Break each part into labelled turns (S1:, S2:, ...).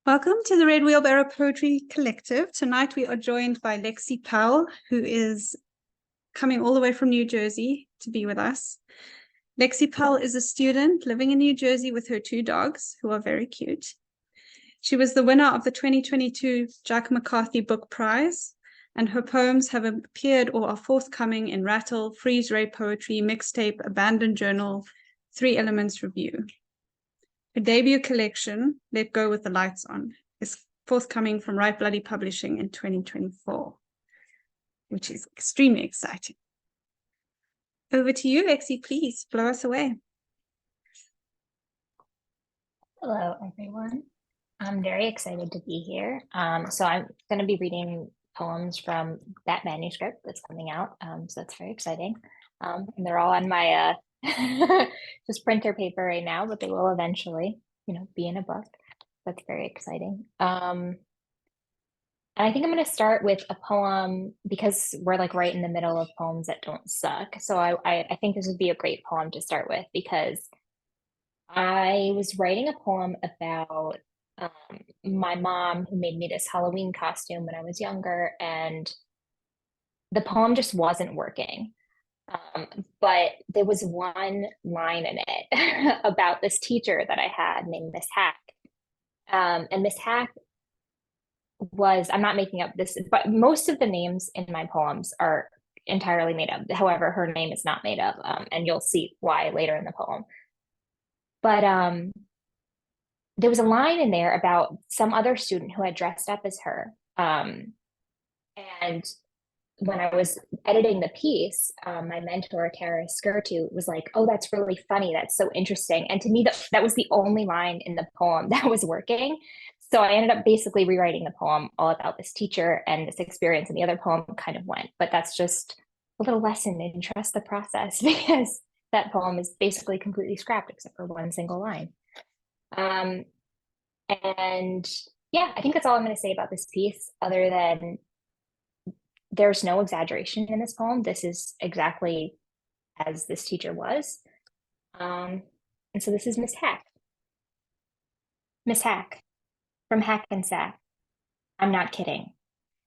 S1: Welcome to the Red Wheelbarrow Poetry Collective. Tonight we are joined by Lexi Pelle, who is coming all the way from New Jersey to be with us. Lexi Pelle is a student living in New Jersey with her two dogs, who are very cute. She was the winner of the 2022 Jack McCarthy Book Prize, and her poems have appeared or are forthcoming in Rattle, Freeze Ray Poetry, Mixtape, Abandoned Journal, Three Elements Review. Her debut collection, Let Go with the Lights On, is forthcoming from Right Bloody Publishing in 2024, which is extremely exciting. Over to you, Lexi, please blow us away.
S2: Hello, everyone. I'm very excited to be here. So I'm going to be reading poems from that manuscript that's coming out. So that's very exciting. And they're all on my just printer paper right now, but they will eventually, be in a book. That's very exciting. And I think I'm going to start with a poem because we're like right in the middle of poems that don't suck. So I think this would be a great poem to start with because I was writing a poem about my mom who made me this Halloween costume when I was younger, and the poem just wasn't working. But there was one line in it about this teacher that I had named Miss Hack. And Miss Hack was, I'm not making up this, but most of the names in my poems are entirely made up. However, her name is not made up, and you'll see why later in the poem. But there was a line in there about some other student who had dressed up as her. And when I was editing the piece, my mentor, Tara Skirtu, was like, "Oh, that's really funny. That's so interesting." And to me, that was the only line in the poem that was working. So I ended up basically rewriting the poem all about this teacher and this experience, and the other poem kind of went. But that's just a little lesson in trust the process because that poem is basically completely scrapped except for one single line. And yeah, I think that's all I'm going to say about this piece, other than there's no exaggeration in this poem. This is exactly as this teacher was. And so this is Miss Hack. Miss Hack, from Hackensack. I'm not kidding.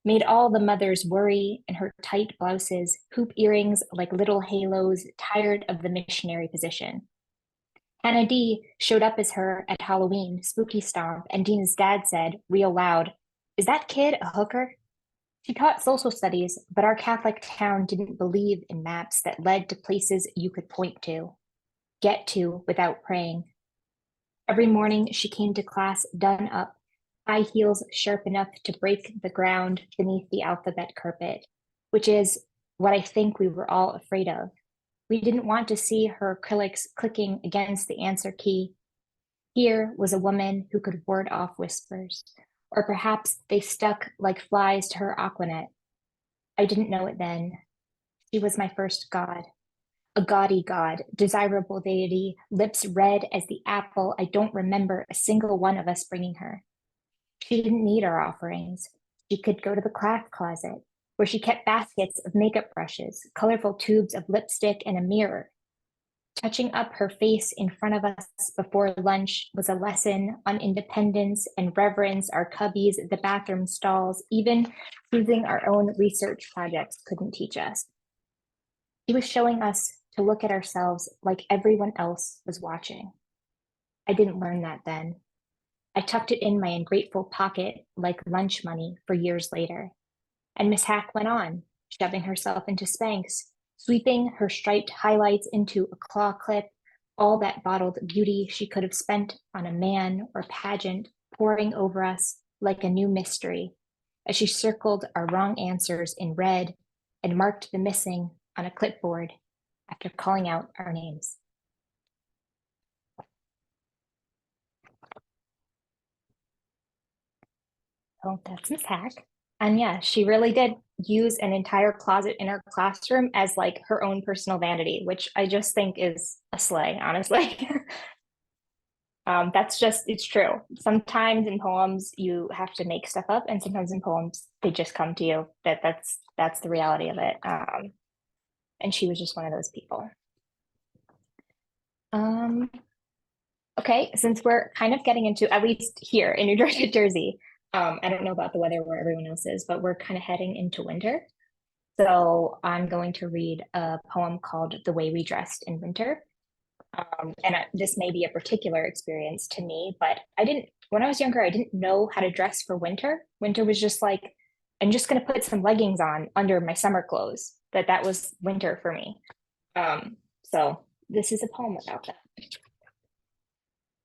S2: Made all the mothers worry in her tight blouses, hoop earrings like little halos, tired of the missionary position. Hannah D showed up as her at Halloween, spooky stomp, and Dina's dad said, real loud, "Is that kid a hooker?" She taught social studies, but our Catholic town didn't believe in maps that led to places you could point to, get to without praying. Every morning she came to class done up, high heels sharp enough to break the ground beneath the alphabet carpet, which is what I think we were all afraid of. We didn't want to see her acrylics clicking against the answer key. Here was a woman who could ward off whispers, or perhaps they stuck like flies to her aquanet. I didn't know it then. She was my first god. A gaudy god, desirable deity, lips red as the apple I don't remember a single one of us bringing her. She didn't need our offerings. She could go to the craft closet, where she kept baskets of makeup brushes, colorful tubes of lipstick, and a mirror. Touching up her face in front of us before lunch was a lesson on independence and reverence our cubbies, the bathroom stalls, even choosing our own research projects couldn't teach us. She was showing us to look at ourselves like everyone else was watching. I didn't learn that then. I tucked it in my ungrateful pocket like lunch money for years later. And Miss Hack went on, shoving herself into Spanx, sweeping her striped highlights into a claw clip, all that bottled beauty she could have spent on a man or pageant, pouring over us like a new mystery, as she circled our wrong answers in red and marked the missing on a clipboard after calling out our names. Oh, that's Miss Hack. And yeah, she really did use an entire closet in her classroom as like her own personal vanity, which I just think is a slay, honestly. That's just, it's true. Sometimes in poems you have to make stuff up, and sometimes in poems they just come to you. That's the reality of it. And she was just one of those people. Okay, since we're kind of getting into, at least here in New Jersey, I don't know about the weather where everyone else is, but we're kind of heading into winter. So I'm going to read a poem called The Way We Dressed in Winter. This may be a particular experience to me, but when I was younger, I didn't know how to dress for winter. Winter was just like, I'm just going to put some leggings on under my summer clothes. That was winter for me. So this is a poem about that.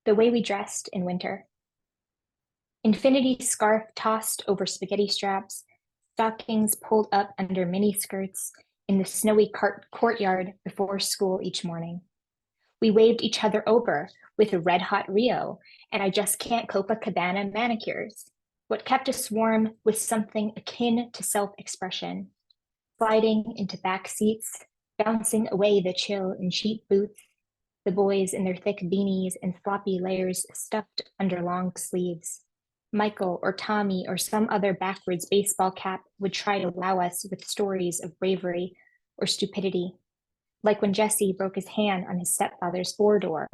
S2: The Way We Dressed in Winter. Infinity scarf tossed over spaghetti straps, stockings pulled up under mini skirts in the snowy courtyard before school each morning. We waved each other over with a red hot Rio, and I just can't Copacabana manicures. What kept us warm was something akin to self-expression, sliding into back seats, bouncing away the chill in cheap boots, the boys in their thick beanies and floppy layers stuffed under long sleeves. Michael or Tommy or some other backwards baseball cap would try to wow us with stories of bravery or stupidity, like when Jesse broke his hand on his stepfather's four-door,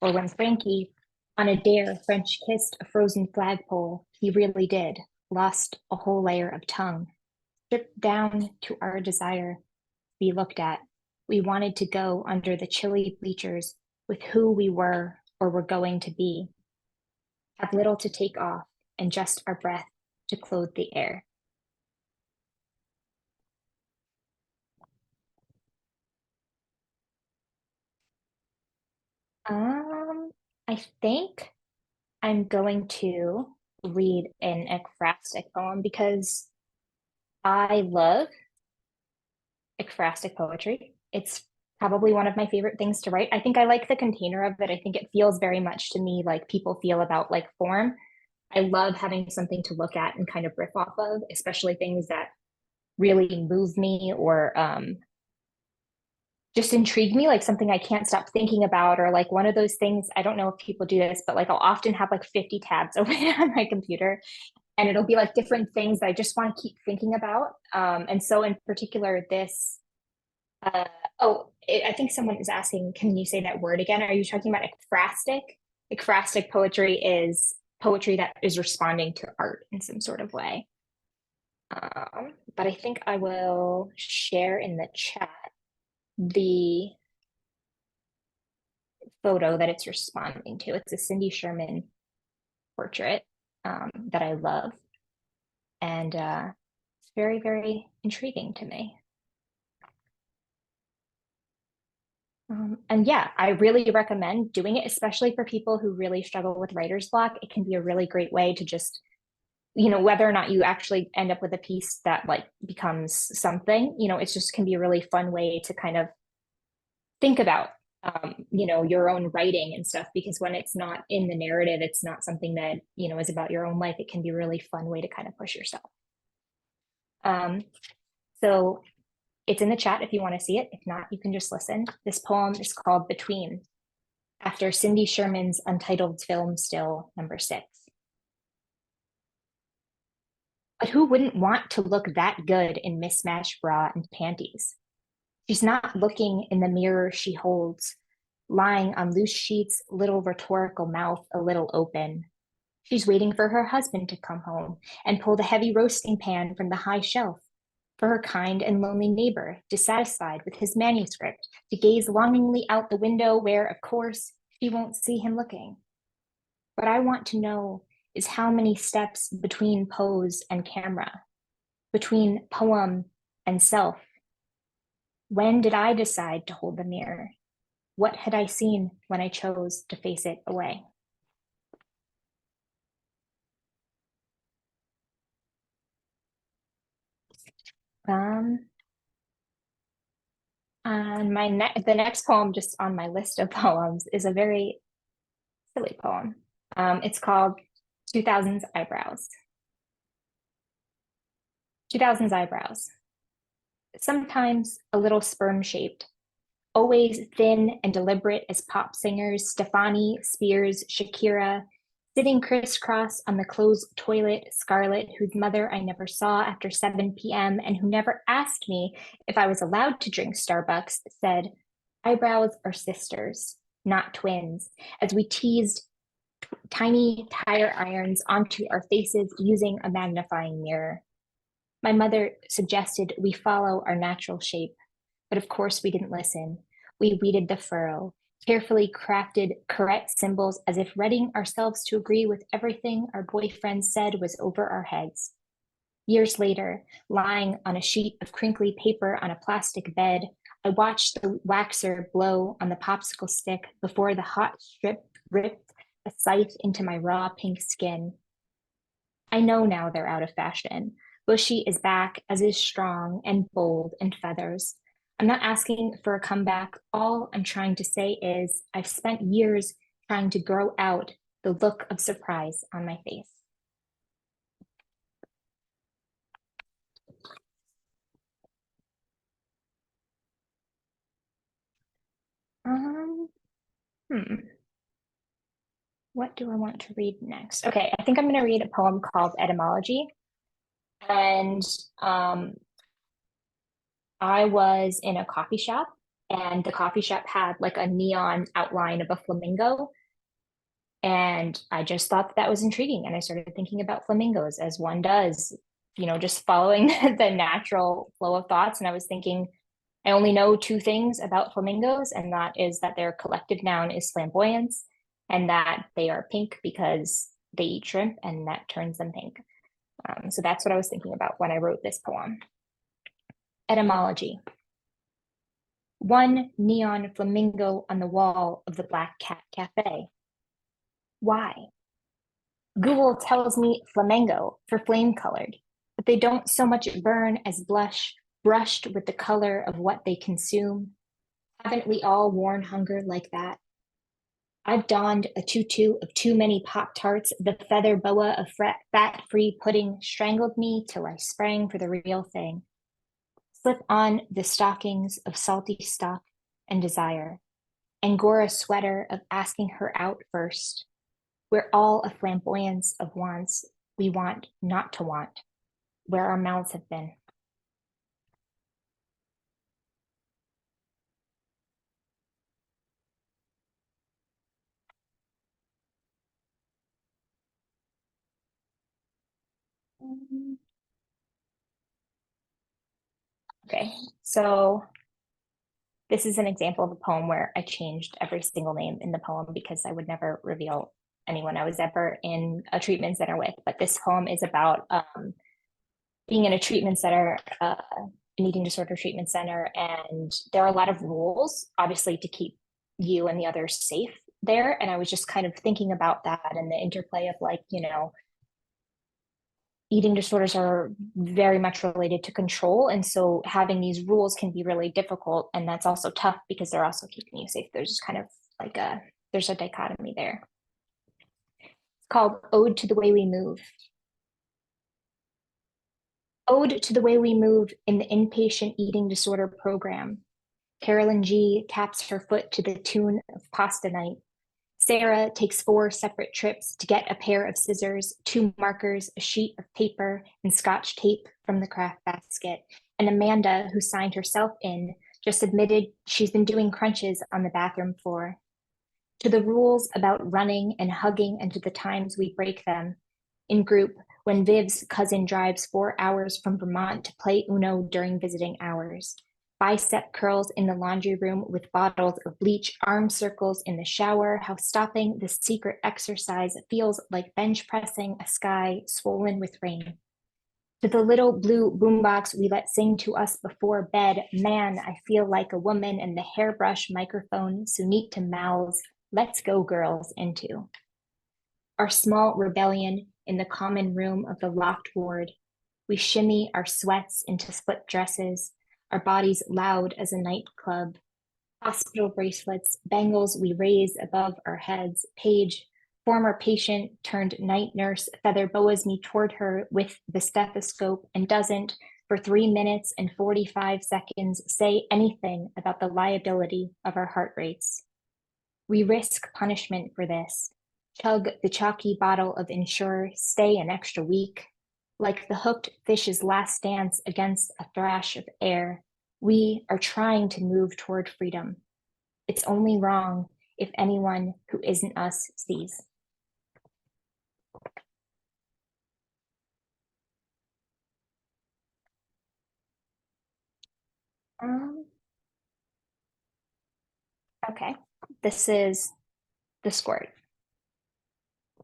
S2: or when Frankie, on a dare, French kissed a frozen flagpole. He really did, lost a whole layer of tongue. Stripped down to our desire, be looked at. We wanted to go under the chilly bleachers with who we were or were going to be. Have little to take off and just our breath to clothe the air. I think I'm going to read an ekphrastic poem because I love ekphrastic poetry. It's probably one of my favorite things to write. I think I like the container of it. I think it feels very much to me like people feel about like form. I love having something to look at and kind of riff off of, especially things that really move me or just intrigue me, like something I can't stop thinking about, or like one of those things. I don't know if people do this, but like I'll often have like 50 tabs open on my computer, and it'll be like different things that I just want to keep thinking about. And so, in particular, this. Uh, I think someone is asking, can you say that word again? Are you talking about ekphrastic? Ekphrastic poetry is poetry that is responding to art in some sort of way. But I think I will share in the chat the photo that it's responding to. It's a Cindy Sherman portrait that I love. And it's very, very intriguing to me. And yeah, I really recommend doing it, especially for people who really struggle with writer's block. It can be a really great way to just, whether or not you actually end up with a piece that like becomes something, it just can be a really fun way to kind of think about, your own writing and stuff, because when it's not in the narrative, it's not something that, is about your own life. It can be a really fun way to kind of push yourself. So it's in the chat if you want to see it. If not, you can just listen. This poem is called Between, after Cindy Sherman's untitled film still, number 6. But who wouldn't want to look that good in mismatched bra and panties? She's not looking in the mirror she holds, lying on loose sheets, little rhetorical mouth a little open. She's waiting for her husband to come home and pull the heavy roasting pan from the high shelf, for her kind and lonely neighbor, dissatisfied with his manuscript, to gaze longingly out the window where, of course, she won't see him looking. What I want to know is how many steps between pose and camera, between poem and self. When did I decide to hold the mirror? What had I seen when I chose to face it away? The next poem just on my list of poems is a very silly poem. It's called 2000's Eyebrows. 2000's Eyebrows. Sometimes a little sperm-shaped, always thin and deliberate as pop singers Stefani, Spears, Shakira, sitting crisscross on the closed toilet, Scarlett, whose mother I never saw after 7 p.m. and who never asked me if I was allowed to drink Starbucks, said, eyebrows are sisters. not twins, as we teased tiny tire irons onto our faces using a magnifying mirror. My mother suggested we follow our natural shape, but of course we didn't listen. We weeded the furrow, carefully crafted correct symbols as if readying ourselves to agree with everything our boyfriend said was over our heads. Years later, lying on a sheet of crinkly paper on a plastic bed, I watched the waxer blow on the popsicle stick before the hot strip ripped a scythe into my raw pink skin. I know now they're out of fashion. Bushy is back, as is strong and bold and feathers. I'm not asking for a comeback. All I'm trying to say is I've spent years trying to grow out the look of surprise on my face. Um, hmm. What do I want to read next? Okay, I think I'm going to read a poem called Etymology. And I was in a coffee shop, and the coffee shop had like a neon outline of a flamingo. And I just thought that was intriguing. And I started thinking about flamingos as one does, just following the natural flow of thoughts. And I was thinking, I only know two things about flamingos, and that is that their collective noun is flamboyance, and that they are pink because they eat shrimp, and that turns them pink. So that's what I was thinking about when I wrote this poem. Etymology. One neon flamingo on the wall of the Black Cat Cafe. Why? Google tells me flamengo for flame colored, but they don't so much burn as blush, brushed with the color of what they consume. Haven't we all worn hunger like that? I've donned a tutu of too many Pop-Tarts. The feather boa of fat-free pudding strangled me till I sprang for the real thing. Slip on the stockings of salty stock and desire. Angora sweater of asking her out first. We're all a flamboyance of wants we want not to want, where our mouths have been. Okay, so this is an example of a poem where I changed every single name in the poem because I would never reveal anyone I was ever in a treatment center with. But this poem is about being in a treatment center, an eating disorder treatment center, and there are a lot of rules, obviously, to keep you and the others safe there. And I was just kind of thinking about that and the interplay of like, eating disorders are very much related to control. And so having these rules can be really difficult. And that's also tough because they're also keeping you safe. There's kind of like there's a dichotomy there. It's called Ode to the Way We Move. Ode to the Way We Move in the Inpatient Eating Disorder Program. Carolyn G taps her foot to the tune of Pasta Night. Sarah takes 4 separate trips to get a pair of scissors, 2 markers, a sheet of paper, and Scotch tape from the craft basket. And Amanda, who signed herself in, just admitted she's been doing crunches on the bathroom floor. To the rules about running and hugging and to the times we break them. In group, when Viv's cousin drives 4 hours from Vermont to play Uno during visiting hours. Bicep curls in the laundry room with bottles of bleach, arm circles in the shower, how stopping the secret exercise feels like bench pressing a sky swollen with rain. To the little blue boombox we let sing to us before bed, man, I feel like a woman, and the hairbrush microphone so neat to mouths, let's go girls, into. Our small rebellion in the common room of the locked ward. We shimmy our sweats into split dresses, our bodies loud as a nightclub. Hospital bracelets, bangles we raise above our heads. Paige, former patient turned night nurse, feather boas me toward her with the stethoscope and doesn't, for 3 minutes and 45 seconds, say anything about the liability of our heart rates. We risk punishment for this. Chug the chalky bottle of Ensure, stay an extra week. Like the hooked fish's last dance against a thrash of air, we are trying to move toward freedom. It's only wrong if anyone who isn't us sees. Okay, this is the squirt.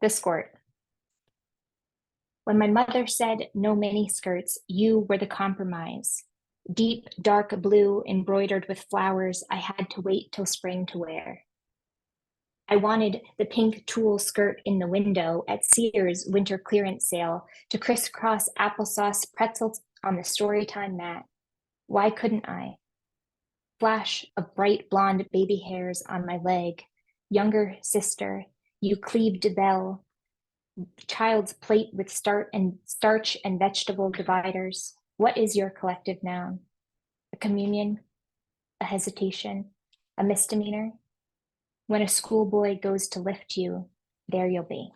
S2: The squirt. When my mother said no mini skirts, you were the compromise. Deep, dark blue embroidered with flowers I had to wait till spring to wear. I wanted the pink tulle skirt in the window at Sears' winter clearance sale to crisscross applesauce pretzels on the storytime mat. Why couldn't I? Flash of bright blonde baby hairs on my leg. Younger sister, you cleaved bell. Child's plate with starch and vegetable dividers. What is your collective noun? A communion? A hesitation? A misdemeanor? When a schoolboy goes to lift you, there you'll be.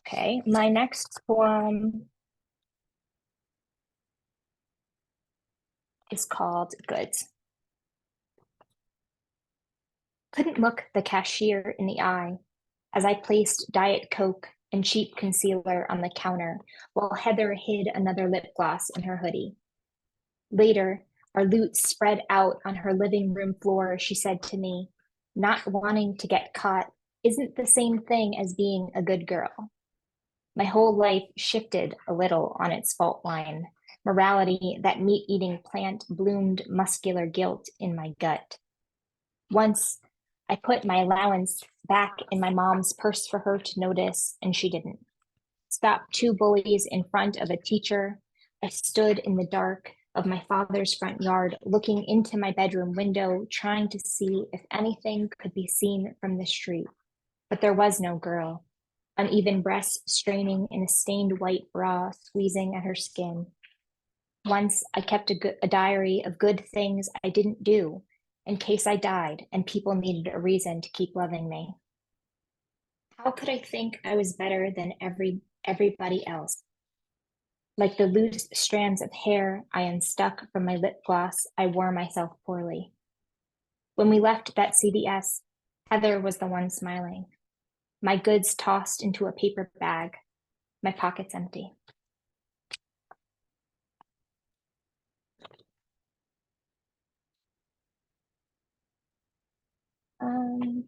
S2: Okay, my next poem is called Goods. Couldn't look the cashier in the eye as I placed Diet Coke and cheap concealer on the counter while Heather hid another lip gloss in her hoodie. Later, our loot spread out on her living room floor, she said to me, not wanting to get caught isn't the same thing as being a good girl. My whole life shifted a little on its fault line. Morality, that meat-eating plant, bloomed muscular guilt in my gut. Once, I put my allowance back in my mom's purse for her to notice, and she didn't. Stopped two bullies in front of a teacher. I stood in the dark of my father's front yard, looking into my bedroom window, trying to see if anything could be seen from the street. But there was no girl. Uneven breasts straining in a stained white bra, squeezing at her skin. Once I kept a diary of good things I didn't do in case I died and people needed a reason to keep loving me. How could I think I was better than everybody else? Like the loose strands of hair I unstuck from my lip gloss, I wore myself poorly. When we left that CVS, Heather was the one smiling. My goods tossed into a paper bag, my pockets empty. Um,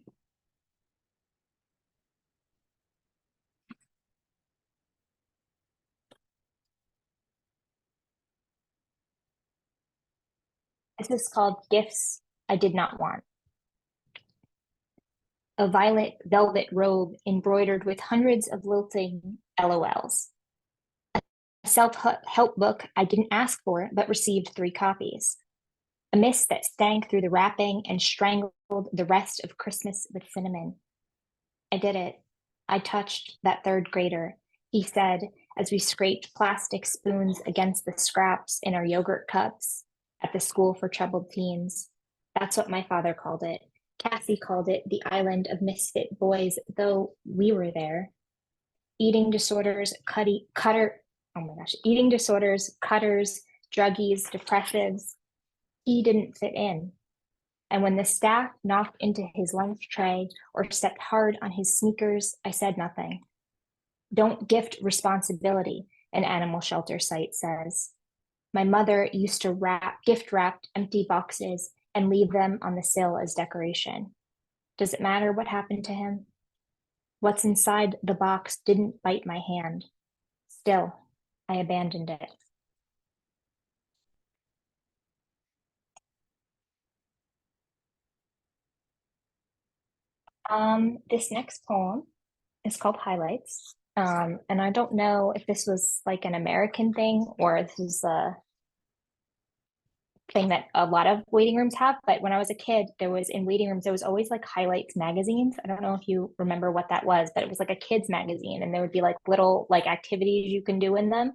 S2: this is called Gifts I Did Not Want. A violet velvet robe embroidered with hundreds of lilting LOLs. A self-help book I didn't ask for, but received 3 copies. A mist that stank through the wrapping and strangled the rest of Christmas with cinnamon. I did it. I touched that 3rd grader, he said as we scraped plastic spoons against the scraps in our yogurt cups at the school for troubled teens. That's what my father called it. Cassie called it the island of misfit boys, though we were there. Eating disorders, eating disorders, cutters, druggies, depressives. He didn't fit in. And when the staff knocked into his lunch tray or stepped hard on his sneakers, I said nothing. Don't gift responsibility, an animal shelter site says. My mother used to gift wrapped empty boxes and leave them on the sill as decoration. Does it matter what happened to him? What's inside the box didn't bite my hand. Still, I abandoned it. This next poem is called Highlights. And I don't know if this was like an American thing or this is a thing that a lot of waiting rooms have. But when I was a kid, in waiting rooms, there was always like highlights magazines. I don't know if you remember what that was, but it was like a kids magazine and there would be like little like activities you can do in them.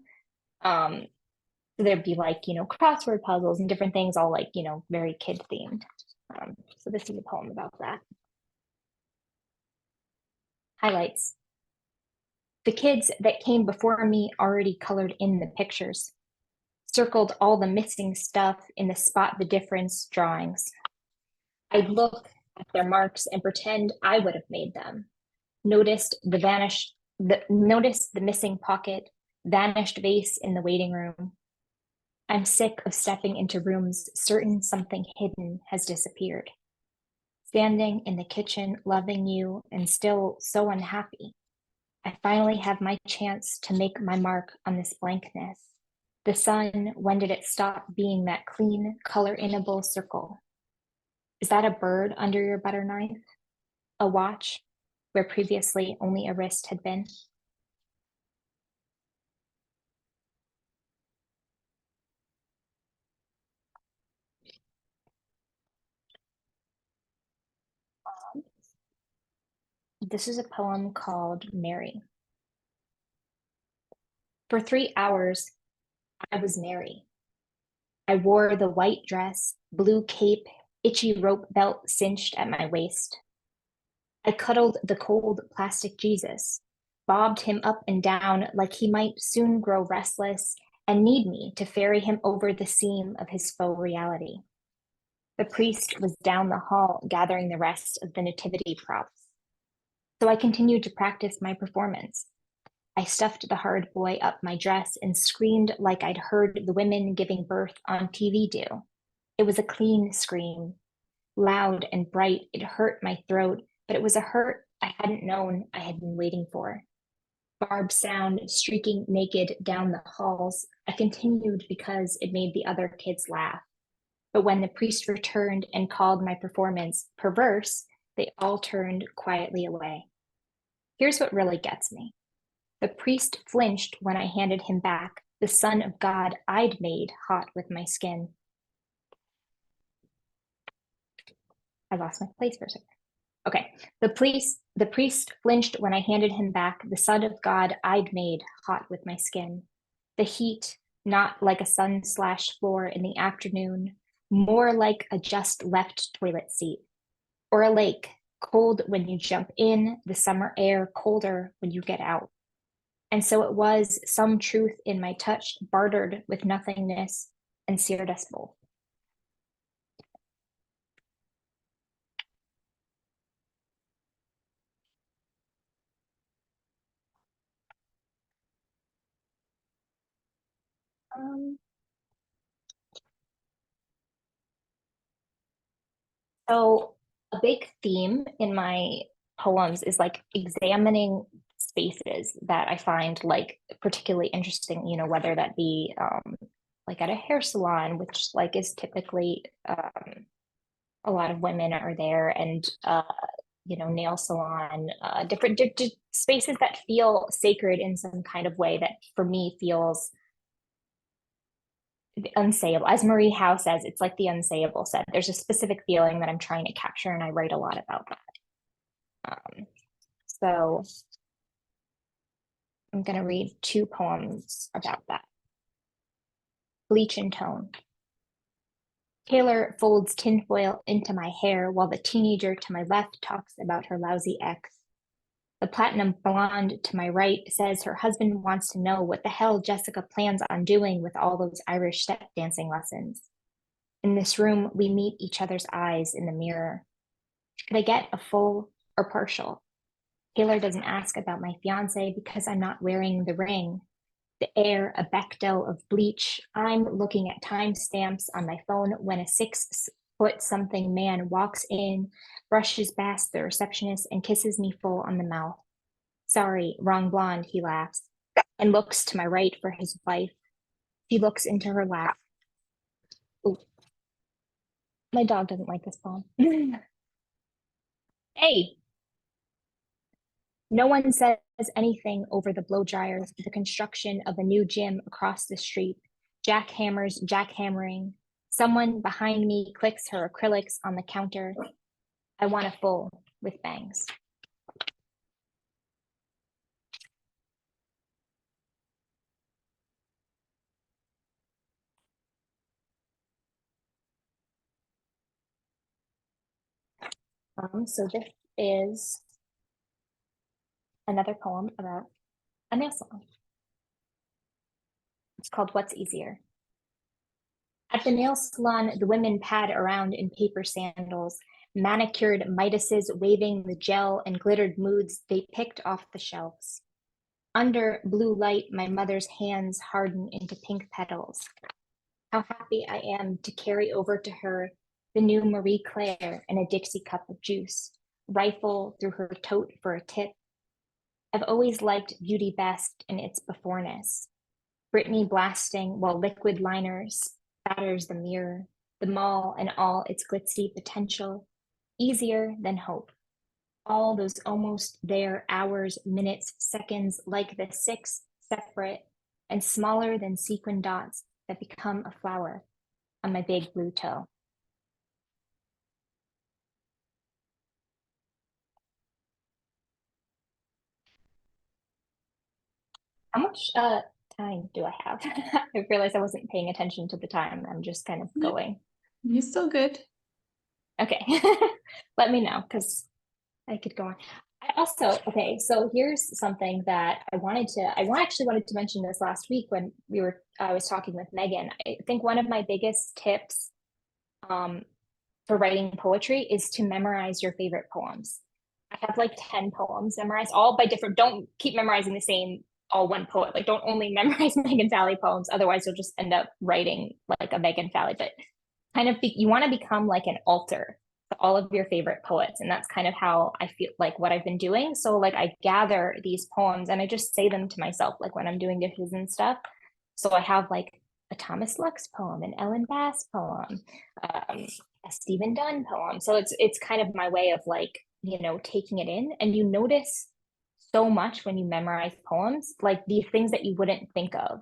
S2: Um, so there'd be like, crossword puzzles and different things, all like, very kid themed. So this is a poem about that. Highlights. The kids that came before me already colored in the pictures, circled all the missing stuff in the spot the difference drawings. I'd look at their marks and pretend I would have made them. Noticed the missing pocket, vanished vase in the waiting room. I'm sick of stepping into rooms certain something hidden has disappeared. Standing in the kitchen, loving you, and still so unhappy. I finally have my chance to make my mark on this blankness. The sun, when did it stop being that clean, color-inable circle? Is that a bird under your butter knife? A watch, where previously only a wrist had been? This is a poem called Mary. For 3 hours, I was Mary. I wore the white dress, blue cape, itchy rope belt cinched at my waist. I cuddled the cold plastic Jesus, bobbed him up and down like he might soon grow restless and need me to ferry him over the seam of his faux reality. The priest was down the hall gathering the rest of the nativity props. So I continued to practice my performance. I stuffed the hard boy up my dress and screamed like I'd heard the women giving birth on TV do. It was a clean scream, loud and bright. It hurt my throat, but it was a hurt I hadn't known I had been waiting for. Barbed sound streaking naked down the halls. I continued because it made the other kids laugh. But when the priest returned and called my performance perverse, they all turned quietly away. Here's what really gets me. The priest flinched when I handed him back the Son of God I'd made hot with my skin. I lost my place for a second. Okay. The priest flinched when I handed him back the Son of God I'd made hot with my skin. The heat, not like a sun-slashed floor in the afternoon, more like a just left toilet seat. Or a lake, cold when you jump in, the summer air colder when you get out. And so it was some truth in my touch bartered with nothingness and seared us both. Um, so a big theme in my poems is like examining spaces that I find like particularly interesting, whether that be like at a hair salon, which like is typically a lot of women are there, and nail salon, different spaces that feel sacred in some kind of way that for me feels unsayable. As Marie Howe says, it's like the unsayable said. There's a specific feeling that I'm trying to capture, and I write a lot about that. So I'm going to read 2 poems about that. Bleach and Tone. Taylor folds tinfoil into my hair while the teenager to my left talks about her lousy ex. The platinum blonde to my right says her husband wants to know what the hell Jessica plans on doing with all those Irish step dancing lessons. In this room, we meet each other's eyes in the mirror. Should I get a full or partial? Taylor doesn't ask about my fiance because I'm not wearing the ring. The air, a Bechdel of bleach. I'm looking at timestamps on my phone when a 6-foot-something man walks in, brushes past the receptionist, and kisses me full on the mouth. Sorry, wrong blonde, he laughs, and looks to my right for his wife. She looks into her lap. Ooh. My dog doesn't like this poem. Hey, no one says anything over the blow dryers, the construction of a new gym across the street, jackhammers jackhammering. Someone behind me clicks her acrylics on the counter. I want a full with bangs. So this is another poem about a nail salon. It's called What's Easier. At the nail salon, the women pad around in paper sandals, manicured Midases waving the gel and glittered moods they picked off the shelves. Under blue light, my mother's hands harden into pink petals. How happy I am to carry over to her the new Marie Claire and a Dixie cup of juice, rifle through her tote for a tip. I've always liked beauty best in its beforeness. Britney blasting while liquid liners batters the mirror, the mall and all its glitzy potential, easier than hope. All those almost there hours, minutes, seconds, like the 6 separate and smaller than sequin dots that become a flower on my big blue toe. How much time do I have? I realized I wasn't paying attention to the time. I'm just kind of going.
S1: You're still good.
S2: Okay. Let me know because I could go on. I also, okay, so here's something that I actually wanted to mention this last week when I was talking with Megan. I think one of my biggest tips for writing poetry is to memorize your favorite poems. I have like 10 poems memorized, all by different, don't keep memorizing the same, all one poet. Like, don't only memorize Megan Falley poems, otherwise you'll just end up writing like a Megan Falley, but kind of you want to become like an altar to all of your favorite poets. And that's kind of how I feel like what I've been doing. So like I gather these poems and I just say them to myself, like when I'm doing dishes and stuff. So I have like a Thomas Lux poem, an Ellen Bass poem, a Stephen Dunn poem. So it's kind of my way of like, you know, taking it in. And you notice so much when you memorize poems, like these things that you wouldn't think of.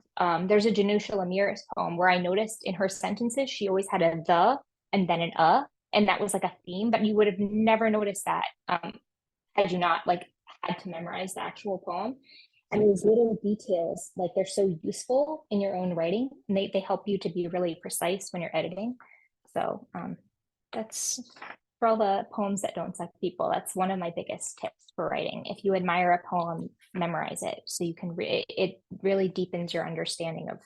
S2: There's a Janusha Ramirez poem where I noticed in her sentences, she always had a the and then an and that was like a theme, but you would have never noticed that had you not like had to memorize the actual poem. And these little details, like they're so useful in your own writing, and they help you to be really precise when you're editing. So that's for all the poems that don't suck people. That's one of my biggest tips for writing. If you admire a poem, memorize it so you can it really deepens your understanding of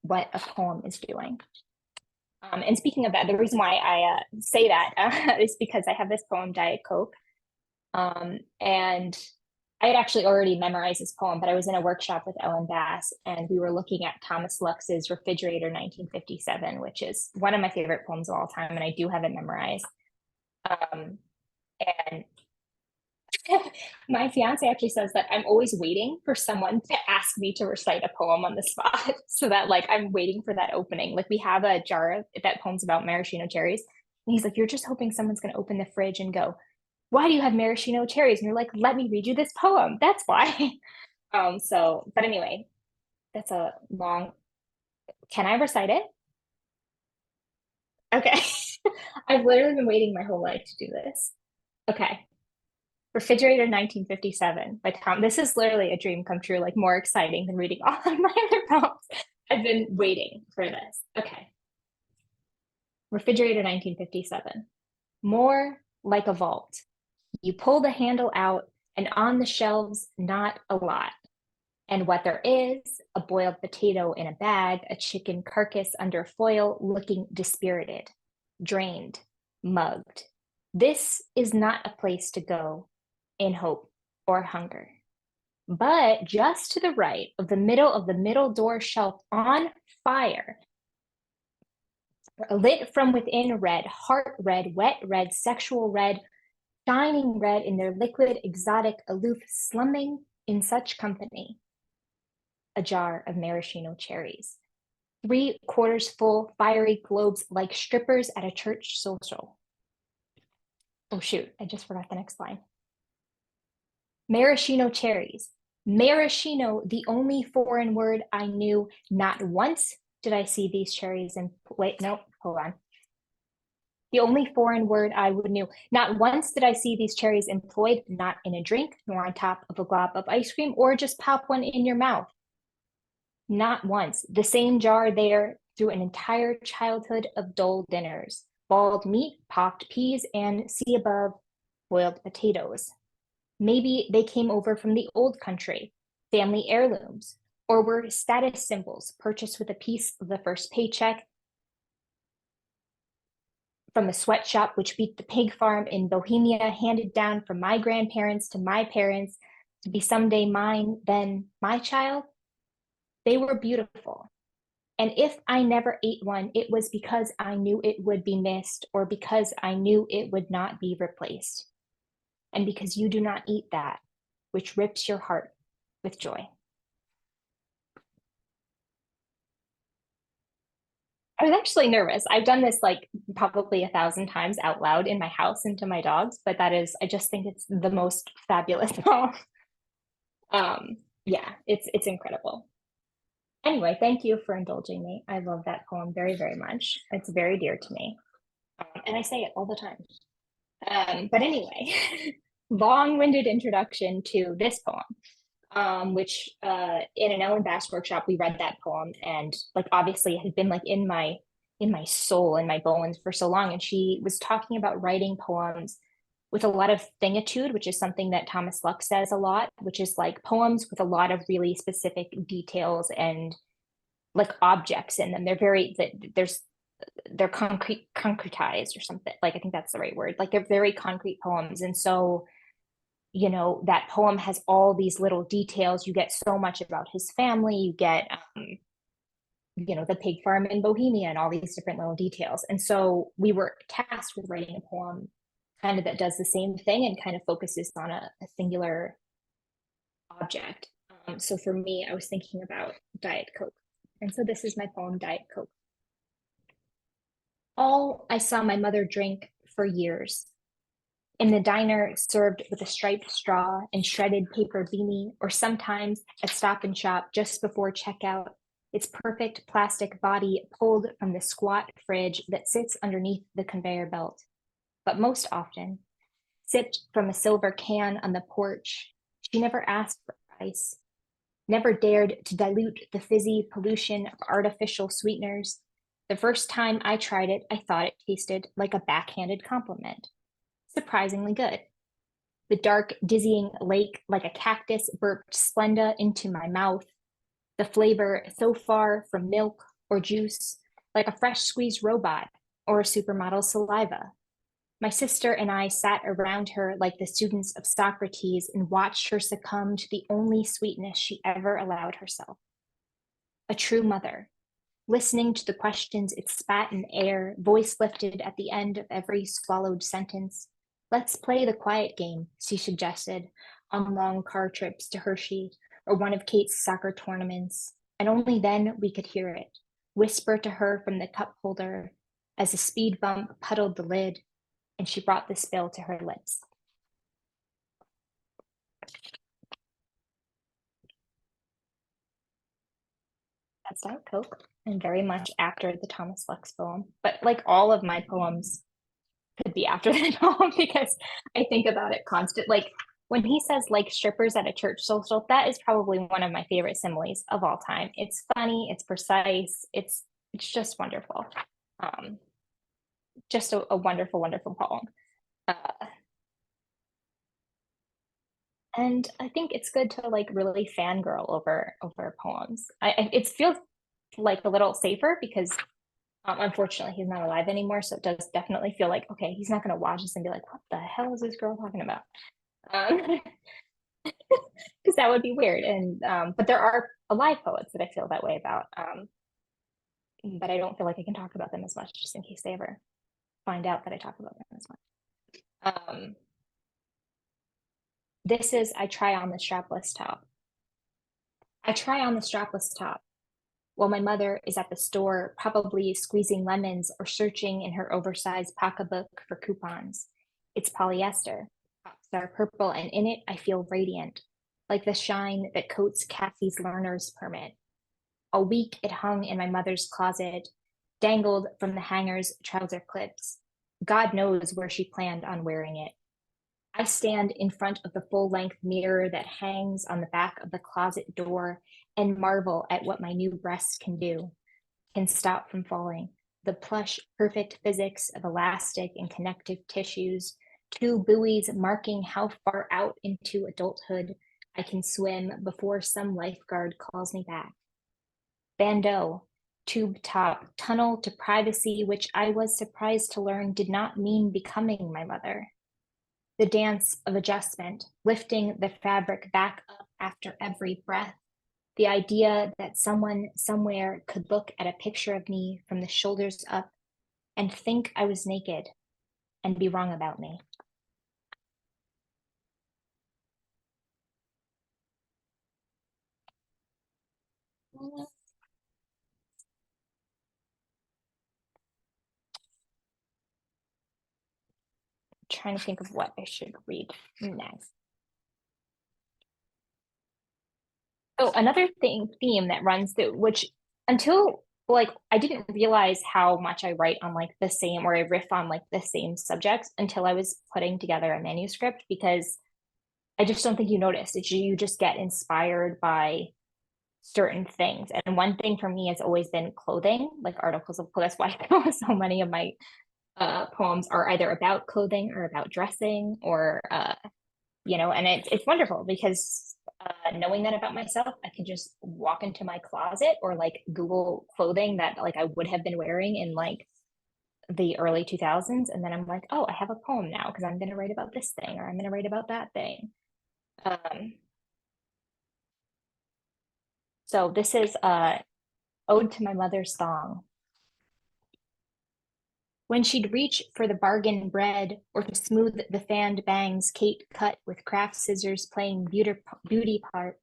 S2: what a poem is doing. And speaking of that, the reason why I say that is because I have this poem, Diet Coke. And I had actually already memorized this poem, but I was in a workshop with Ellen Bass and we were looking at Thomas Lux's Refrigerator 1957, which is one of my favorite poems of all time. And I do have it memorized. And my fiance actually says that I'm always waiting for someone to ask me to recite a poem on the spot so that like I'm waiting for that opening. Like we have a jar that poem's about maraschino cherries. And he's like, you're just hoping someone's going to open the fridge and go, why do you have maraschino cherries? And you're like, let me read you this poem. That's why. But anyway, that's a long, can I recite it? Okay. I've literally been waiting my whole life to do this. Okay. Refrigerator 1957 by Tom. This is literally a dream come true, like more exciting than reading all of my other poems. I've been waiting for this. Okay. Refrigerator 1957. More like a vault. You pull the handle out, and on the shelves, not a lot. And what there is, a boiled potato in a bag, a chicken carcass under foil, looking dispirited, drained, mugged. This is not a place to go in hope or hunger. But just to the right of the middle door shelf on fire, lit from within red, heart red, wet red, sexual red, shining red in their liquid, exotic, aloof, slumming in such company. A jar of maraschino cherries. 3/4 full, fiery globes like strippers at a church social. Oh shoot, I just forgot the next line. Maraschino cherries. Maraschino, the only foreign word I knew. Not once did I see these cherries in, wait, no, hold on. The only foreign word I would knew. Not once did I see these cherries employed, not in a drink, nor on top of a glob of ice cream, or just pop one in your mouth. Not once. The same jar there through an entire childhood of dull dinners. Boiled meat, popped peas, and see above, boiled potatoes. Maybe they came over from the old country, family heirlooms, or were status symbols purchased with a piece of the first paycheck from the sweatshop which beat the pig farm in Bohemia, handed down from my grandparents to my parents to be someday mine, then my child. They were beautiful. And if I never ate one, it was because I knew it would be missed or because I knew it would not be replaced. And because you do not eat that, which rips your heart with joy. I was actually nervous. I've done this like probably 1,000 times out loud in my house and to my dogs, but that is, I just think it's the most fabulous poem. Yeah, it's incredible. Anyway, thank you for indulging me. I love that poem very, very much. It's very dear to me. And I say it all the time. But anyway, long-winded introduction to this poem, which in an Ellen Bass workshop, we read that poem and like obviously it had been like in my soul, in my bones for so long. And she was talking about writing poems with a lot of thingitude, which is something that Thomas Luck says a lot, which is like poems with a lot of really specific details and like objects in them. They're very they're concretized or something. Like I think that's the right word. Like they're very concrete poems. And so, you know, that poem has all these little details. You get so much about his family. You get you know, the pig farm in Bohemia and all these different little details. And so we were tasked with writing a poem kind of that does the same thing and kind of focuses on a singular object. So for me, I was thinking about Diet Coke. And so this is my poem, Diet Coke. All I saw my mother drink for years. In the diner, served with a striped straw and shredded paper beanie, or sometimes at Stop and Shop just before checkout, its perfect plastic body pulled from the squat fridge that sits underneath the conveyor belt. But most often, sipped from a silver can on the porch. She never asked for ice, never dared to dilute the fizzy pollution of artificial sweeteners. The first time I tried it, I thought it tasted like a backhanded compliment. Surprisingly good. The dark, dizzying lake, like a cactus, burped Splenda into my mouth. The flavor so far from milk or juice, like a fresh squeezed robot or a supermodel's saliva. My sister and I sat around her like the students of Socrates and watched her succumb to the only sweetness she ever allowed herself. A true mother, listening to the questions it spat in air, voice lifted at the end of every swallowed sentence. Let's play the quiet game, she suggested, on long car trips to Hershey or one of Kate's soccer tournaments. And only then we could hear it, whisper to her from the cup holder as a speed bump puddled the lid and she brought the spill to her lips. That's Diet Coke, and very much after the Thomas Lux poem. But like all of my poems could be after that poem because I think about it constant. Like when he says like strippers at a church social, that is probably one of my favorite similes of all time. It's funny, it's precise, it's just wonderful. Just a wonderful, wonderful poem. And I think it's good to like really fangirl over poems. It feels like a little safer because unfortunately he's not alive anymore, so it does definitely feel like okay, he's not going to watch this and be like, what the hell is this girl talking about? Because that would be weird. And but there are alive poets that I feel that way about, but I don't feel like I can talk about them as much just in case they ever find out that I talk about them as much. This is I try on the strapless top. I try on the strapless top while my mother is at the store, probably squeezing lemons or searching in her oversized pocketbook for coupons. It's polyester. Tops are purple, and in it I feel radiant, like the shine that coats Cassie's learner's permit. All week it hung in my mother's closet, dangled from the hanger's trouser clips. God knows where she planned on wearing it. I stand in front of the full-length mirror that hangs on the back of the closet door and marvel at what my new breasts can do, can stop from falling. The plush, perfect physics of elastic and connective tissues, two buoys marking how far out into adulthood I can swim before some lifeguard calls me back. Bandeau, tube top, tunnel to privacy, which I was surprised to learn did not mean becoming my mother. The dance of adjustment, lifting the fabric back up after every breath. The idea that someone somewhere could look at a picture of me from the shoulders up and think I was naked and be wrong about me. Trying to think of what I should read next. Oh, another theme that runs through, which until like I didn't realize how much I write on like the same, or I riff on like the same subjects until I was putting together a manuscript, because I just don't think you notice it. You just get inspired by certain things. And one thing for me has always been clothing, like articles of clothing. That's why so many of my poems are either about clothing or about dressing, or and it's wonderful because knowing that about myself, I can just walk into my closet or like Google clothing that like I would have been wearing in like the early 2000s, and then I'm like, oh, I have a poem now because I'm going to write about this thing, or I'm going to write about that thing. So this is Ode to My Mother's Thong. When she'd reach for the bargain bread or to smooth the fanned bangs Kate cut with craft scissors playing beauty part.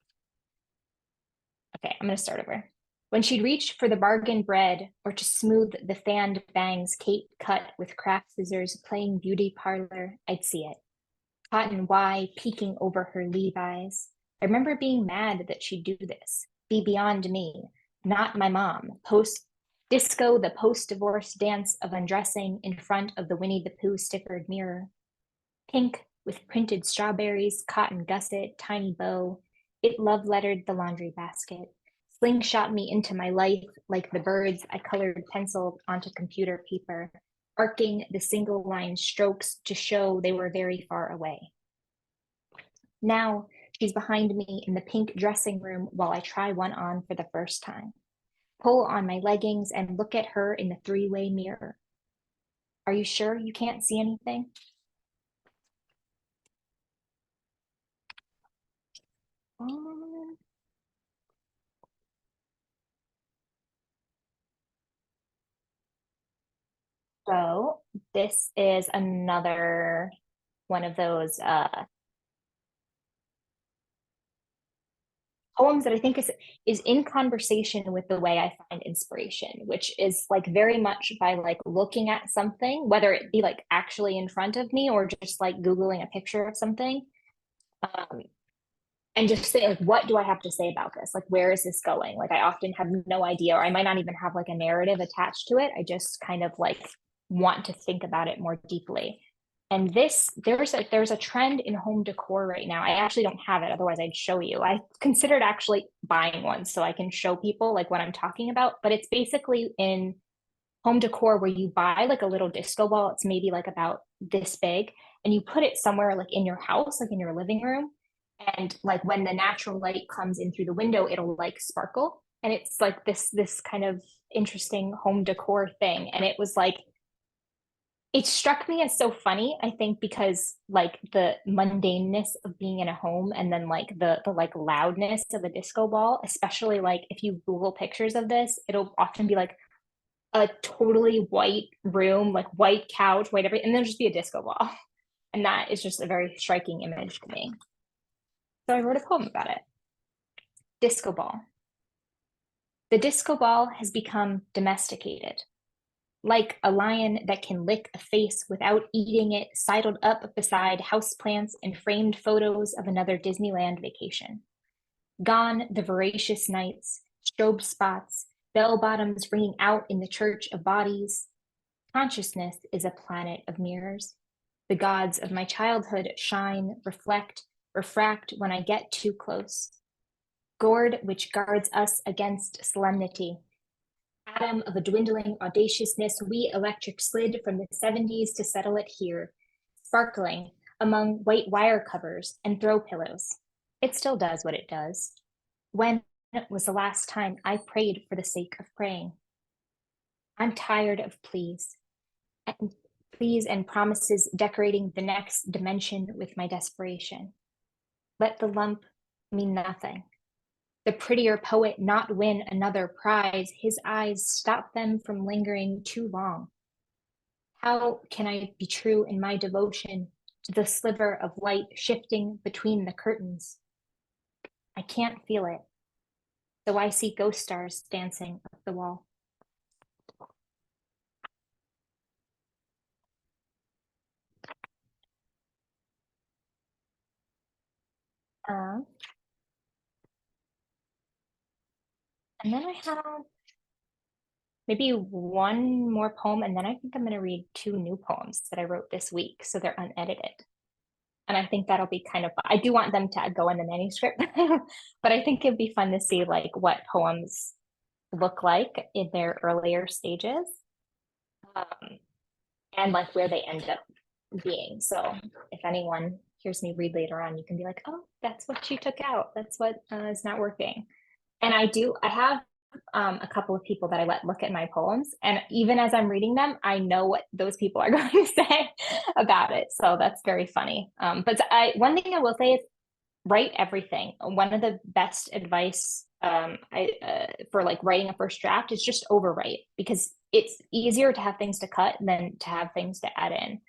S2: Okay, I'm going to start over. When she'd reach for the bargain bread or to smooth the fanned bangs Kate cut with craft scissors playing beauty parlor, I'd see it. Cotton Y peeking over her Levi's. I remember being mad that she'd do this, be beyond me, not my mom, disco the post-divorce dance of undressing in front of the Winnie the Pooh stickered mirror. Pink with printed strawberries, cotton gusset, tiny bow. It love-lettered the laundry basket. Slingshot me into my life like the birds I colored penciled onto computer paper, arcing the single-line strokes to show they were very far away. Now she's behind me in the pink dressing room while I try one on for the first time. Pull on my leggings and look at her in the three-way mirror. Are you sure you can't see anything? So this is another one of those poems that I think is in conversation with the way I find inspiration, which is like very much by like looking at something, whether it be like actually in front of me or just like Googling a picture of something. And just say like, what do I have to say about this? Like, where is this going? Like, I often have no idea, or I might not even have like a narrative attached to it. I just kind of like want to think about it more deeply. And there's a trend in home decor right now. I actually don't have it, otherwise I'd show you. I considered actually buying one so I can show people like what I'm talking about. But it's basically in home decor where you buy like a little disco ball. It's maybe like about this big, and you put it somewhere like in your house, like in your living room. And like when the natural light comes in through the window, it'll like sparkle. And it's like this kind of interesting home decor thing. And it was like, it struck me as so funny, I think, because like the mundaneness of being in a home, and then like the like loudness of a disco ball, especially like if you Google pictures of this, it'll often be like a totally white room, like white couch, white everything, and there'll just be a disco ball. And that is just a very striking image to me. So I wrote a poem about it. Disco ball. The disco ball has become domesticated. Like a lion that can lick a face without eating it, sidled up beside houseplants and framed photos of another Disneyland vacation. Gone the voracious nights, strobe spots, bell bottoms ringing out in the church of bodies. Consciousness is a planet of mirrors. The gods of my childhood shine, reflect, refract when I get too close. Gourd which guards us against solemnity. Atom of a dwindling audaciousness, we electric slid from the 70s to settle it here. sparkling among white wire covers and throw pillows. It still does what it does. When was the last time I prayed for the sake of praying? I'm tired of pleas and promises decorating the next dimension with my desperation. Let the lump mean nothing. The prettier poet not win another prize, his eyes stop them from lingering too long. How can I be true in my devotion to the sliver of light shifting between the curtains? I can't feel it, though I see ghost stars dancing up the wall. Uh, and then I have maybe one more poem, and then I think I'm going to read two new poems that I wrote this week, so they're unedited. And I think that'll be kind of fun. I do want them to go in the manuscript, but I think it'd be fun to see like what poems look like in their earlier stages, and like where they end up being. So if anyone hears me read later on, you can be like, oh, that's what she took out. That's what is not working. And I have a couple of people that I let look at my poems. And even as I'm reading them, I know what those people are going to say about it. So that's very funny. But one thing I will say is write everything. One of the best advice for like writing a first draft is just overwrite, because it's easier to have things to cut than to have things to add in.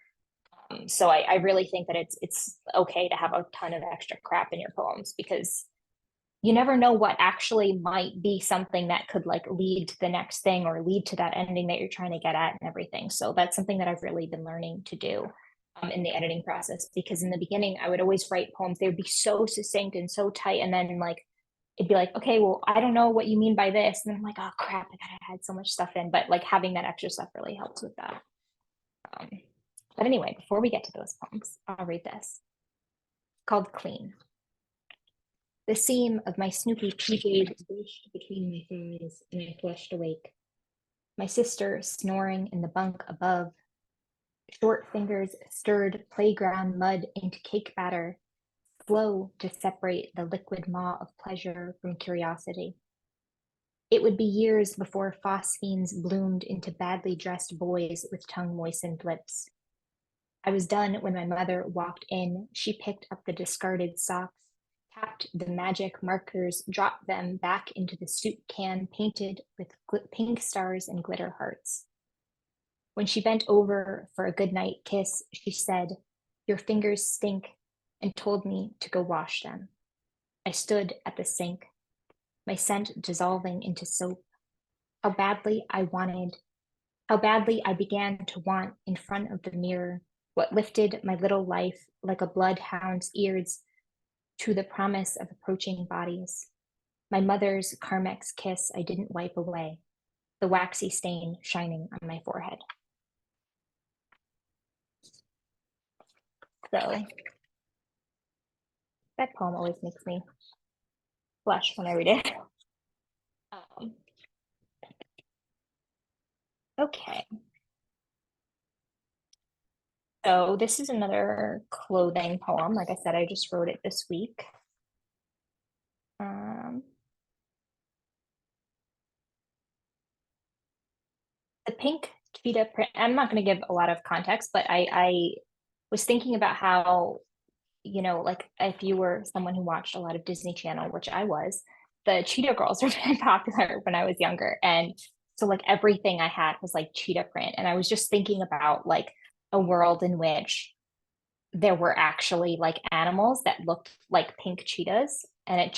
S2: So I really think that it's okay to have a ton of extra crap in your poems, because you never know what actually might be something that could like lead to the next thing or lead to that ending that you're trying to get at and everything. So that's something that I've really been learning to do in the editing process, because in the beginning I would always write poems. They would be so succinct and so tight. And then like, it'd be like, okay, well, I don't know what you mean by this. And then I'm like, oh crap, I gotta add so much stuff in. But like having that extra stuff really helps with that. But anyway, before we get to those poems, I'll read this. Called Clean. The seam of my Snoopy PJs bushed between my thighs, and I flushed awake. My sister snoring in the bunk above. Short fingers stirred playground mud into cake batter, slow to separate the liquid maw of pleasure from curiosity. It would be years before phosphines bloomed into badly dressed boys with tongue-moistened lips. I was done when my mother walked in. She picked up the discarded socks, tapped the magic markers, dropped them back into the soup can painted with pink stars and glitter hearts. When she bent over for a goodnight kiss, she said, "Your fingers stink," and told me to go wash them. I stood at the sink, my scent dissolving into soap. How badly I began to want in front of the mirror what lifted my little life like a bloodhound's ears to the promise of approaching bodies. My mother's Carmex kiss I didn't wipe away, the waxy stain shining on my forehead. So that poem always makes me blush when I read it. Okay. So this is another clothing poem. Like I said, I just wrote it this week. The pink cheetah print, I'm not going to give a lot of context, but I was thinking about how, you know, like if you were someone who watched a lot of Disney Channel, which I was, the cheetah girls were very popular when I was younger. And so like everything I had was like cheetah print. And I was just thinking about like a world in which there were actually like animals that looked like pink cheetahs. And I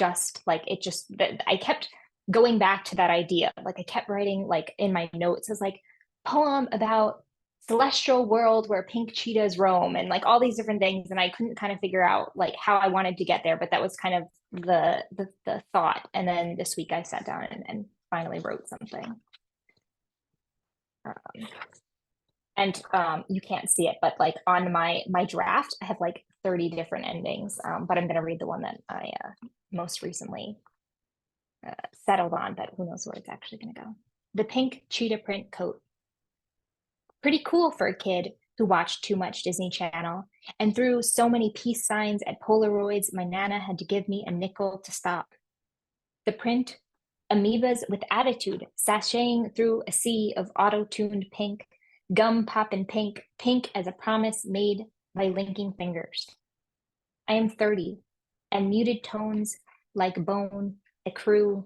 S2: kept going back to that idea. Like I kept writing like in my notes as like poem about celestial world where pink cheetahs roam and like all these different things. And I couldn't kind of figure out like how I wanted to get there, but that was kind of the thought. And then this week I sat down and finally wrote something. And you can't see it, but like on my draft, I have like 30 different endings, but I'm going to read the one that I most recently settled on, but who knows where it's actually going to go. The pink cheetah print coat. Pretty cool for a kid who watched too much Disney Channel and threw so many peace signs at Polaroids my Nana had to give me a nickel to stop. The print, amoebas with attitude, sashaying through a sea of auto-tuned pink, gum poppin' pink, pink as a promise made by linking fingers. I am 30, and muted tones like bone, ecru,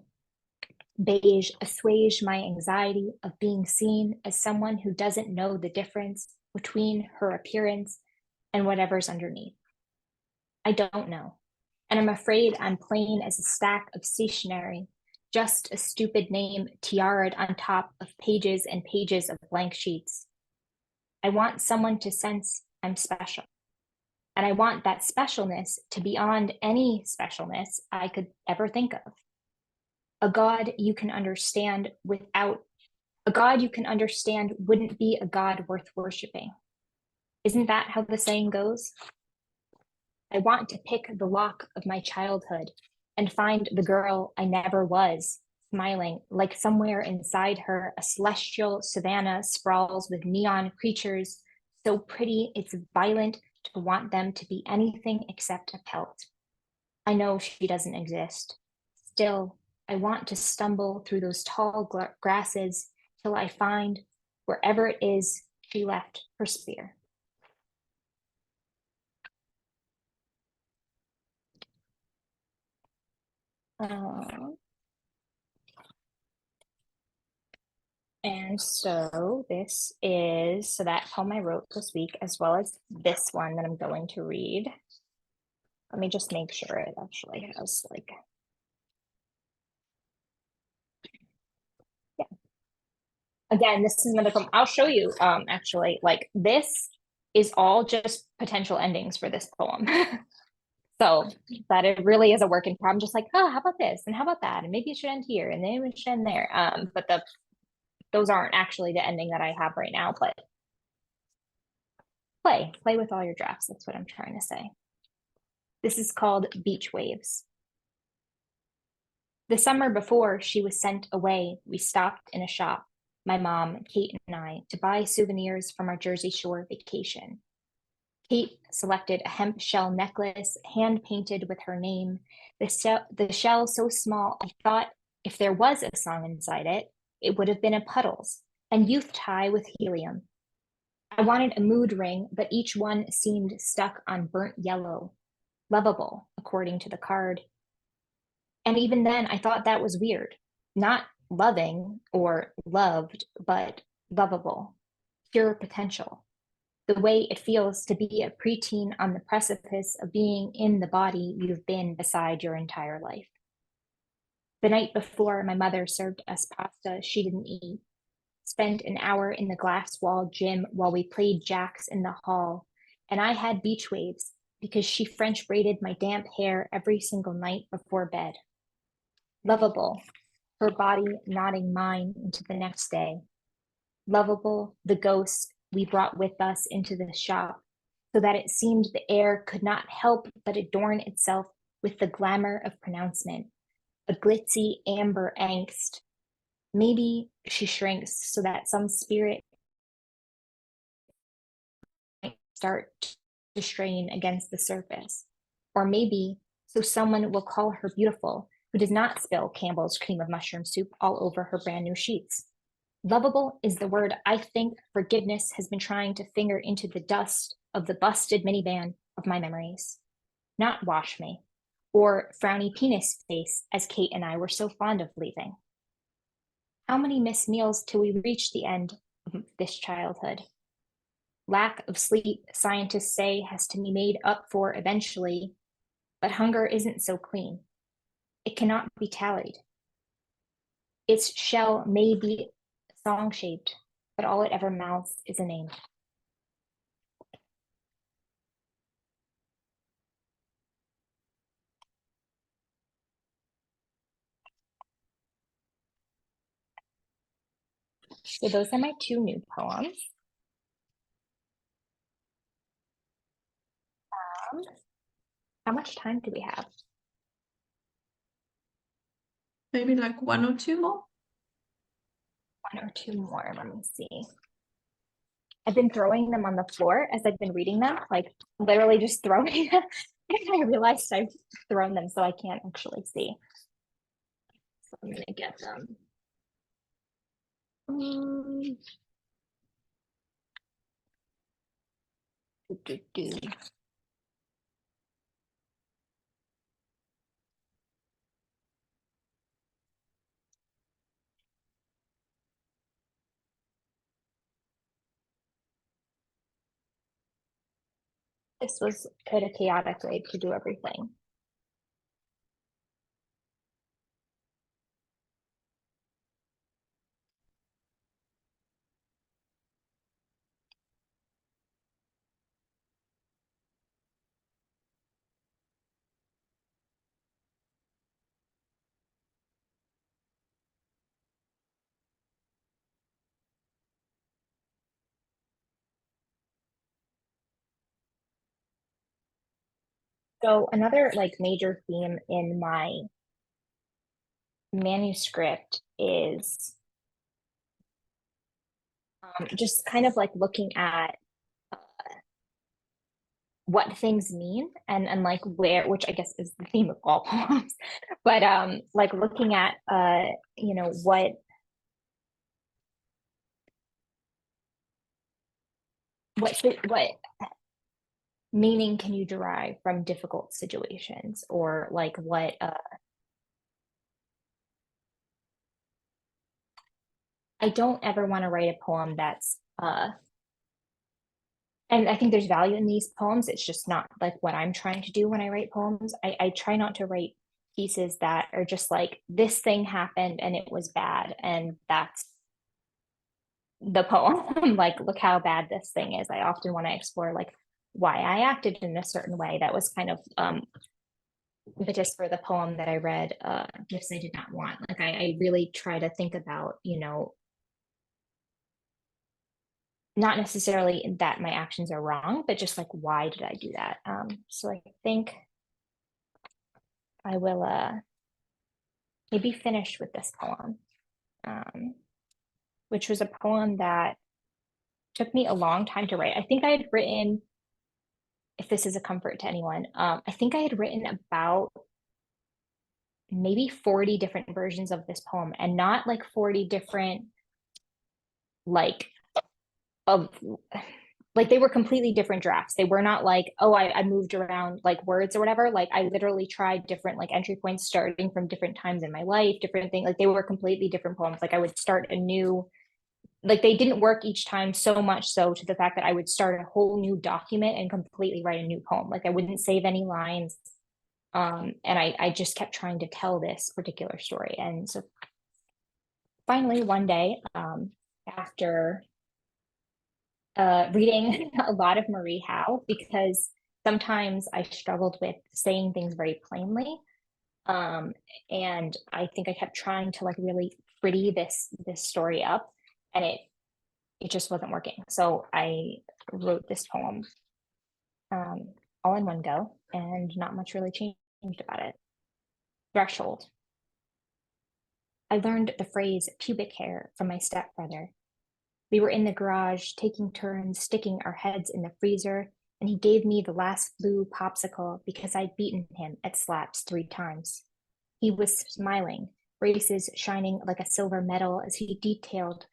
S2: beige assuage my anxiety of being seen as someone who doesn't know the difference between her appearance and whatever's underneath. I don't know, and I'm afraid I'm plain as a stack of stationery, just a stupid name tiaraed on top of pages and pages of blank sheets. I want someone to sense I'm special. And I want that specialness to be beyond any specialness I could ever think of. A God you can understand wouldn't be a God worth worshiping. Isn't that how the saying goes? I want to pick the lock of my childhood and find the girl I never was, smiling like somewhere inside her a celestial savannah sprawls with neon creatures so pretty it's violent to want them to be anything except a pelt. I know she doesn't exist. Still, I want to stumble through those tall grasses till I find, wherever it is, she left her spear. And so this is, so that poem I wrote this week, as well as this one that I'm going to read. Let me just make sure it actually has like, yeah. Again, this is another poem. I'll show you, actually, like this is all just potential endings for this poem. So that it really is a work in progress. I'm just like, oh, how about this? And how about that? And maybe it should end here and then it should end there. But those aren't actually the ending that I have right now, but play with all your drafts. That's what I'm trying to say. This is called Beach Waves. The summer before she was sent away, we stopped in a shop, my mom, Kate, and I, to buy souvenirs from our Jersey Shore vacation. Kate selected a hemp shell necklace, hand-painted with her name, the shell so small I thought if there was a song inside it, it would have been a Puddles, and youth tie with helium. I wanted a mood ring, but each one seemed stuck on burnt yellow, lovable, according to the card. And even then, I thought that was weird. Not loving or loved, but lovable, pure potential. The way it feels to be a preteen on the precipice of being in the body you've been beside your entire life. The night before, my mother served us pasta she didn't eat, spent an hour in the glass wall gym while we played jacks in the hall, and I had beach waves because she French braided my damp hair every single night before bed. Lovable, her body nodding mine into the next day. Lovable, the ghosts we brought with us into the shop, so that it seemed the air could not help but adorn itself with the glamour of pronouncement, a glitzy amber angst. Maybe she shrinks so that some spirit might start to strain against the surface. Or maybe so someone will call her beautiful who does not spill Campbell's cream of mushroom soup all over her brand new sheets. Lovable is the word I think forgiveness has been trying to finger into the dust of the busted minivan of my memories. Not wash me, or frowny penis face, as Kate and I were so fond of leaving. How many missed meals till we reach the end of this childhood? Lack of sleep, scientists say, has to be made up for eventually, but hunger isn't so clean. It cannot be tallied. Its shell may be song-shaped, but all it ever mouths is a name. So those are my two new poems. How much time do we have?
S1: Maybe like one or two more.
S2: One or two more, let me see. I've been throwing them on the floor as I've been reading them, like literally just throwing them. And I realized I've thrown them, so I can't actually see. So I'm gonna get them. Do, do, do. This was quite a chaotic way to do everything. So another like major theme in my manuscript is just kind of like looking at what things mean and like where, which I guess is the theme of all poems, but like looking at you know what meaning can you derive from difficult situations, or like what I don't ever want to write a poem that's and I think there's value in these poems. It's just not like what I'm trying to do when I write poems. I try not to write pieces that are just like, this thing happened and it was bad, and that's the poem. Like, look how bad this thing is. I often want to explore like why I acted in a certain way. That was kind of but just for the poem that I read, Gifts I Did Not Want. Like I really try to think about, you know, not necessarily that my actions are wrong, but just like, why did I do that? So I think I will maybe finish with this poem, which was a poem that took me a long time to write. I think I had written, if this is a comfort to anyone, I think I had written about maybe 40 different versions of this poem, and not like 40 different like of like they were completely different drafts. They were not like, oh, I moved around like words or whatever. Like I literally tried different like entry points starting from different times in my life, different things. Like they were completely different poems. Like I would start a new, like they didn't work each time, so much so to the fact that I would start a whole new document and completely write a new poem. Like I wouldn't save any lines. And I just kept trying to tell this particular story. And so finally one day, after reading a lot of Marie Howe, because sometimes I struggled with saying things very plainly. And I think I kept trying to like really pretty this story up, and it just wasn't working. So I wrote this poem all in one go, and not much really changed about it. Threshold. I learned the phrase pubic hair from my stepbrother. We were in the garage taking turns sticking our heads in the freezer, and he gave me the last blue popsicle because I'd beaten him at slaps 3 times. He was smiling, braces shining like a silver medal as he detailed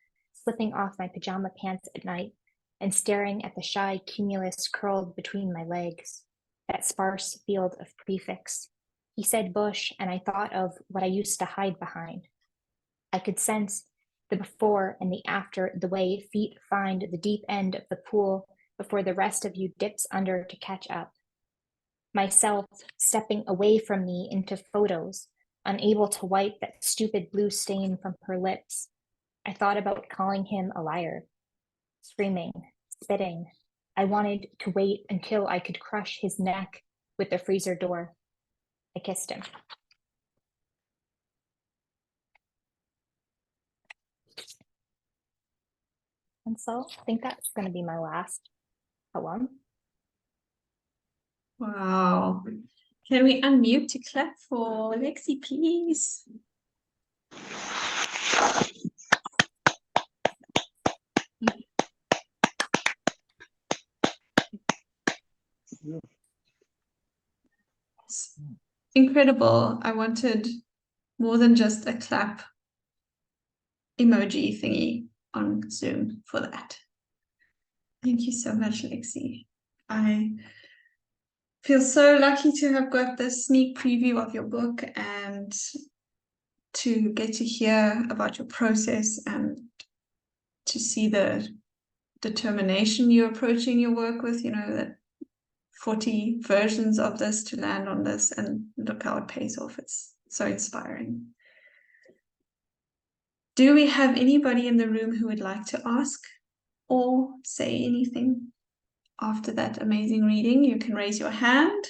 S2: slipping off my pajama pants at night and staring at the shy cumulus curled between my legs, that sparse field of prefix. He said bush, and I thought of what I used to hide behind. I could sense the before and the after, the way feet find the deep end of the pool before the rest of you dips under to catch up. Myself stepping away from me into photos, unable to wipe that stupid blue stain from her lips. I thought about calling him a liar, screaming, spitting. I wanted to wait until I could crush his neck with the freezer door. I kissed him. And so I think that's going to be my last poem.
S1: Wow. Can we unmute to clap for Lexi, please?
S3: Yeah.
S1: It's incredible. I wanted more than just a clap emoji thingy on Zoom for that. Thank you so much, Lexi. I feel so lucky to have got this sneak preview of your book and to get to hear about your process and to see the determination you're approaching your work with, that 40 versions of this to land on this, and look how it pays off. It's so inspiring. Do we have anybody in the room who would like to ask or say anything after that amazing reading? You can raise your hand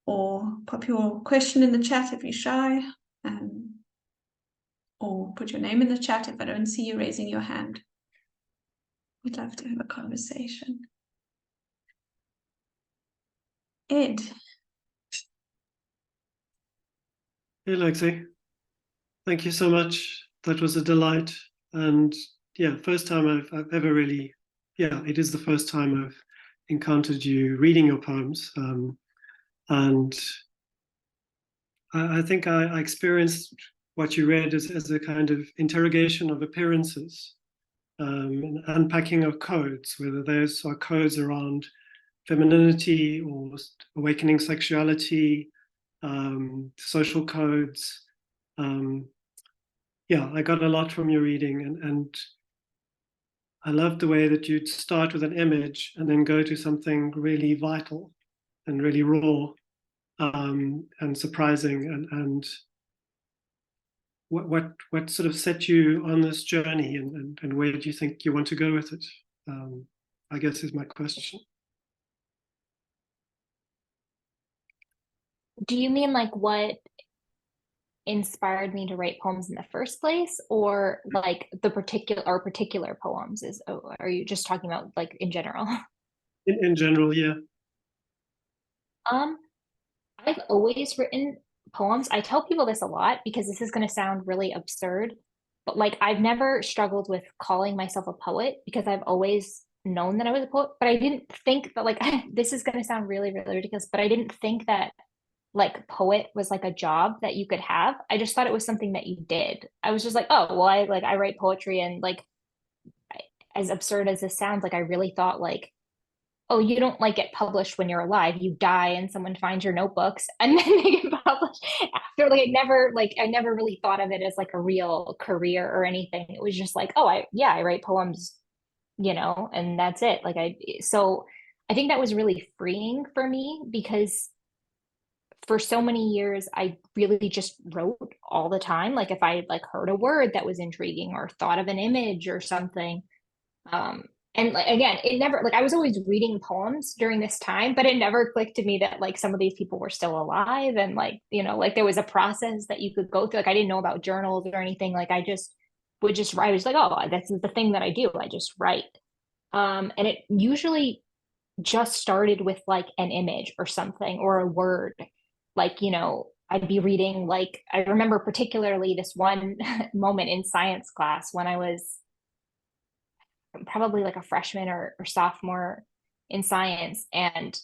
S1: or pop your question in the chat if you're shy, or put your name in the chat if I don't see you raising your hand. We'd love to have a conversation. Ed.
S3: Hey, Lexi. Thank you so much. That was a delight. And yeah, first time I've ever really, it is the first time I've encountered you reading your poems. And I think I experienced what you read as a kind of interrogation of appearances, and unpacking of codes, whether those are codes around femininity or awakening sexuality, social codes. I got a lot from your reading, and I loved the way that you'd start with an image and then go to something really vital and really raw, and surprising, and what sort of set you on this journey, and where do you think you want to go with it? I guess is my question.
S2: Do you mean like what inspired me to write poems in the first place, or like the particular poems? Are you just talking about like in general?
S3: In general, yeah.
S2: I've always written poems. I tell people this a lot because this is going to sound really absurd, but like I've never struggled with calling myself a poet because I've always known that I was a poet, but I didn't think that like this is going to sound really, really ridiculous, but I didn't think that like poet was like a job that you could have. I just thought it was something that you did. I was just like, oh, well, I write poetry, and like as absurd as this sounds, like I really thought like, oh, you don't like get published when you're alive. You die and someone finds your notebooks and then they get published after. I never really thought of it as like a real career or anything. It was just like, oh, I write poems, and that's it. So I think that was really freeing for me because for so many years I really just wrote all the time. Like if I like heard a word that was intriguing or thought of an image or something, and like again, it never like I was always reading poems during this time, but it never clicked to me that like some of these people were still alive, and like like there was a process that you could go through. Like I didn't know about journals or anything. Like I just would just write. I was like, oh, that's the thing that I do. I just write. And it usually just started with like an image or something or a word. Like I'd be reading, like I remember particularly this one moment in science class when I was probably like a freshman or sophomore in science, and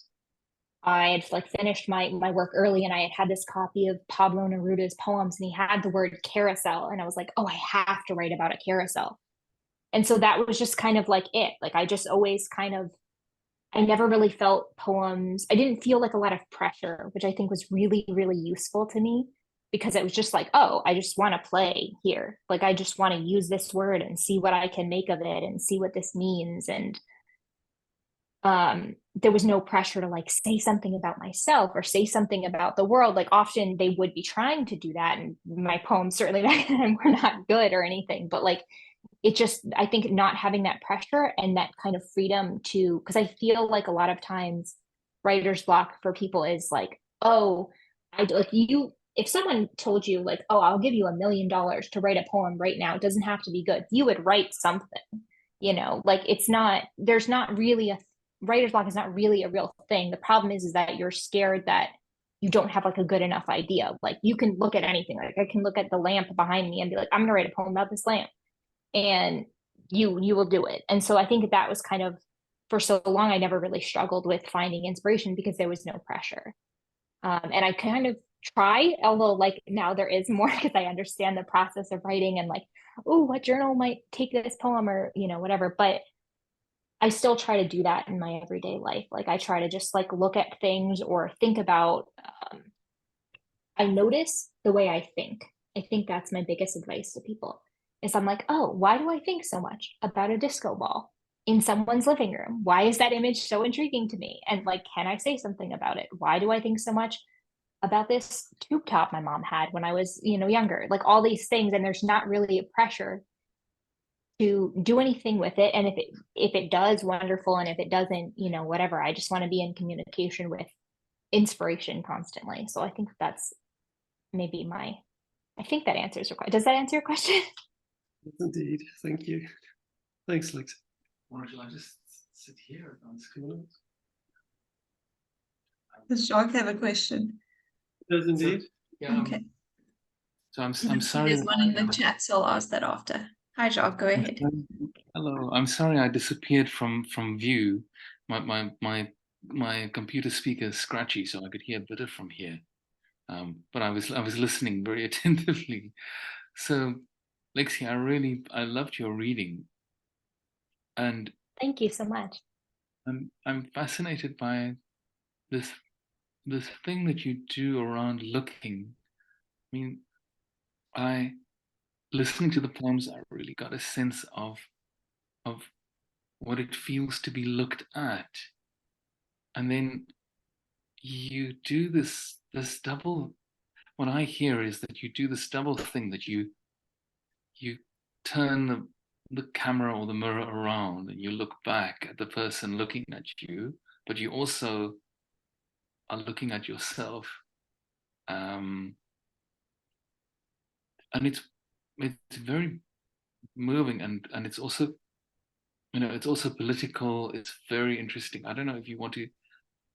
S2: I had like finished my work early, and I had this copy of Pablo Neruda's poems, and he had the word carousel, and I was like, oh, I have to write about a carousel. And so that was just kind of like it. Like I just always kind of, I never really felt poems. I didn't feel like a lot of pressure, which I think was really, really useful to me, because it was just like, oh, I just want to play here. Like, I just want to use this word and see what I can make of it and see what this means. And there was no pressure to like say something about myself or say something about the world. Like often they would be trying to do that. And my poems certainly back then were not good or anything, but like, it just, I think not having that pressure and that kind of freedom to, because I feel like a lot of times writer's block for people is like, oh, I like you, if someone told you like, oh, I'll give you $1 million to write a poem right now, it doesn't have to be good. You would write something, like it's not, there's not really writer's block is not really a real thing. The problem is that you're scared that you don't have like a good enough idea. Like you can look at anything. Like I can look at the lamp behind me and be like, I'm gonna write a poem about this lamp, and you will do it. And so I think that was kind of for so long, I never really struggled with finding inspiration because there was no pressure. And I kind of try, although like now there is more because I understand the process of writing and like, oh, what journal might take this poem or, you know, whatever. But I still try to do that in my everyday life. Like I try to just like look at things or think about, I notice the way I think. I think that's my biggest advice to people is I'm like, oh, why do I think so much about a disco ball in someone's living room? Why is that image so intriguing to me? And like, can I say something about it? Why do I think so much about this tube top my mom had when I was, you know, younger? Like all these things, and there's not really a pressure to do anything with it. And if it does, wonderful. And if it doesn't, you know, whatever. I just want to be in communication with inspiration constantly. So I think that's maybe I think that answers your question. Does that answer your question?
S3: Indeed. Thank you. Thanks, Lexi. Or shall I just sit here and ask him?
S1: Does Jacques have a question?
S3: Does indeed.
S4: Yeah.
S1: Okay.
S4: So I'm sorry.
S1: There's one in the chat, so I'll ask that after. Hi, Jacques, go ahead.
S4: Hello. I'm sorry I disappeared from view. My computer speaker is scratchy, so I could hear better from here. But I was listening very attentively. So, Lexi, I loved your reading, and
S2: Thank you so much.
S4: I'm fascinated by this thing that you do around looking. I mean, listening to the poems, I really got a sense of what it feels to be looked at, and then you do this double. What I hear is that you do this double thing, that you turn the camera or the mirror around and you look back at the person looking at you, but you also are looking at yourself. And it's very moving, and it's also, you know, it's also political. It's very interesting. I don't know if you want to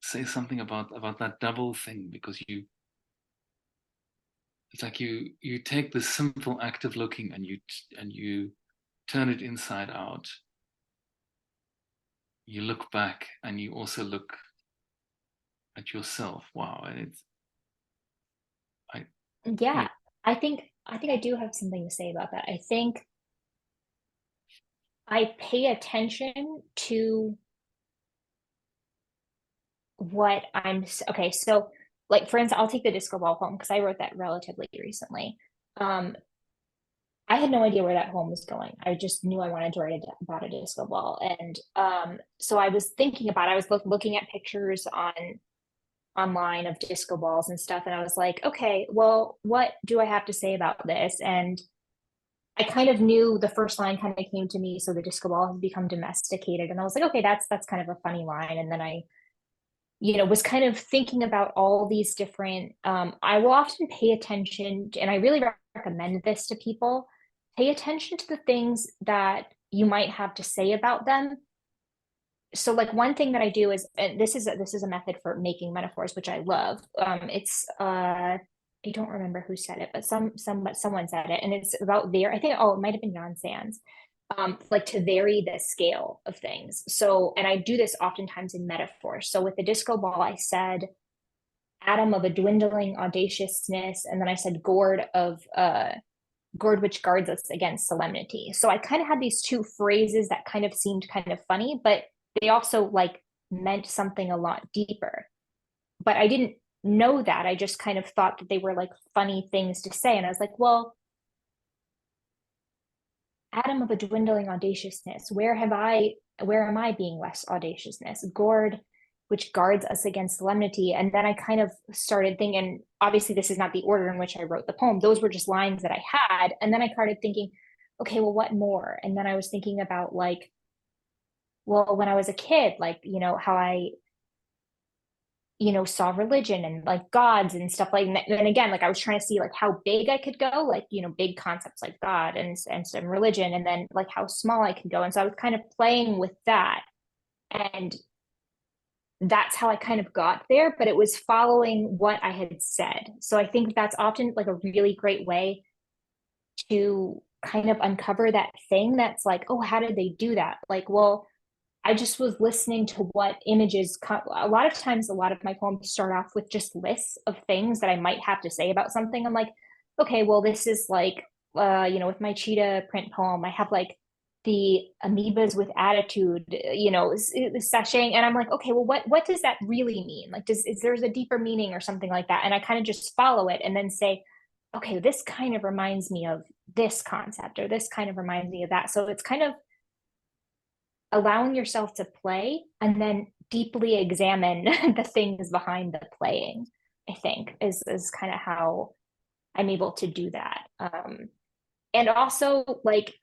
S4: say something about that double thing, because it's like you take the simple act of looking and you turn it inside out. You look back and you also look at yourself. Wow. And
S2: Yeah, I think I do have something to say about that. I think I pay attention to what okay. So like, for instance, I'll take the disco ball poem because I wrote that relatively recently. I had no idea where that poem was going. I just knew I wanted to write about a disco ball. And so I was thinking about it. I was looking at pictures online of disco balls and stuff. And I was like, okay, well, what do I have to say about this? And I kind of knew the first line kind of came to me. So the disco ball has become domesticated. And I was like, okay, that's kind of a funny line. And then I, you know, was kind of thinking about all these different, I will often pay attention, and I really recommend this to people, pay attention to the things that you might have to say about them. So like one thing that I do is, and this is a method for making metaphors, which I love. It's I don't remember who said it, but someone said it, and it's about I think, oh, it might have been Jan Sands. Like to vary the scale of things. So, and I do this oftentimes in metaphors. So with the disco ball, I said atom of a dwindling audaciousness, and then I said gourd which guards us against solemnity. So I kind of had these two phrases that kind of seemed kind of funny, but they also like meant something a lot deeper. But I didn't know that. I just kind of thought that they were like funny things to say. And I was like, well, atom of a dwindling audaciousness, where am I being less audaciousness? Gourd, which guards us against solemnity. And then I kind of started thinking, obviously this is not the order in which I wrote the poem. Those were just lines that I had. And then I started thinking, okay, well, what more? And then I was thinking about like, well, when I was a kid, like, you know, how I, you know, saw religion and like gods and stuff like that. And again, like I was trying to see like how big I could go, like, you know, big concepts like God and some religion, and then like how small I could go. And so I was kind of playing with that. And that's how I kind of got there, but it was following what I had said. So I think that's often like a really great way to kind of uncover that thing that's like, oh, how did they do that? Like, well, I just was listening to what images a lot of times, a lot of my poems start off with just lists of things that I might have to say about something. I'm like, okay, well, this is like, with my cheetah print poem, I have like the amoebas with attitude, seshing. And I'm like, okay, well, what does that really mean? Like, is there's a deeper meaning or something like that? And I kind of just follow it and then say, okay, this kind of reminds me of this concept, or this kind of reminds me of that. So it's kind of allowing yourself to play and then deeply examine the things behind the playing, I think is kind of how I'm able to do that. And also like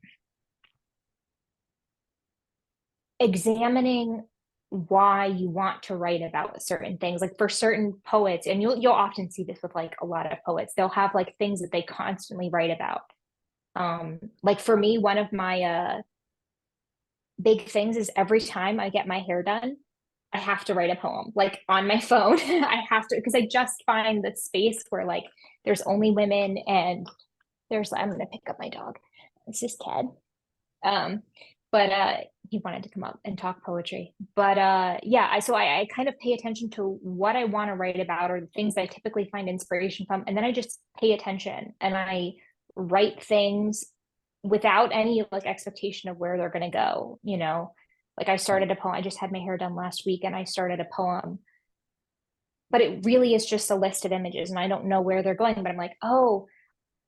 S2: examining why you want to write about certain things. Like for certain poets, and you'll often see this with like a lot of poets, they'll have like things that they constantly write about. Like for me, one of my big things is every time I get my hair done, I have to write a poem, like on my phone. I have to, because I just find the space where like there's only women and I'm gonna pick up my dog. It's just Ted. But he wanted to come up and talk poetry. But yeah, so I kind of pay attention to what I want to write about or the things I typically find inspiration from. And then I just pay attention and I write things without any like expectation of where they're going to go, like I started a poem. I just had my hair done last week and I started a poem, but it really is just a list of images and I don't know where they're going, but I'm like, oh,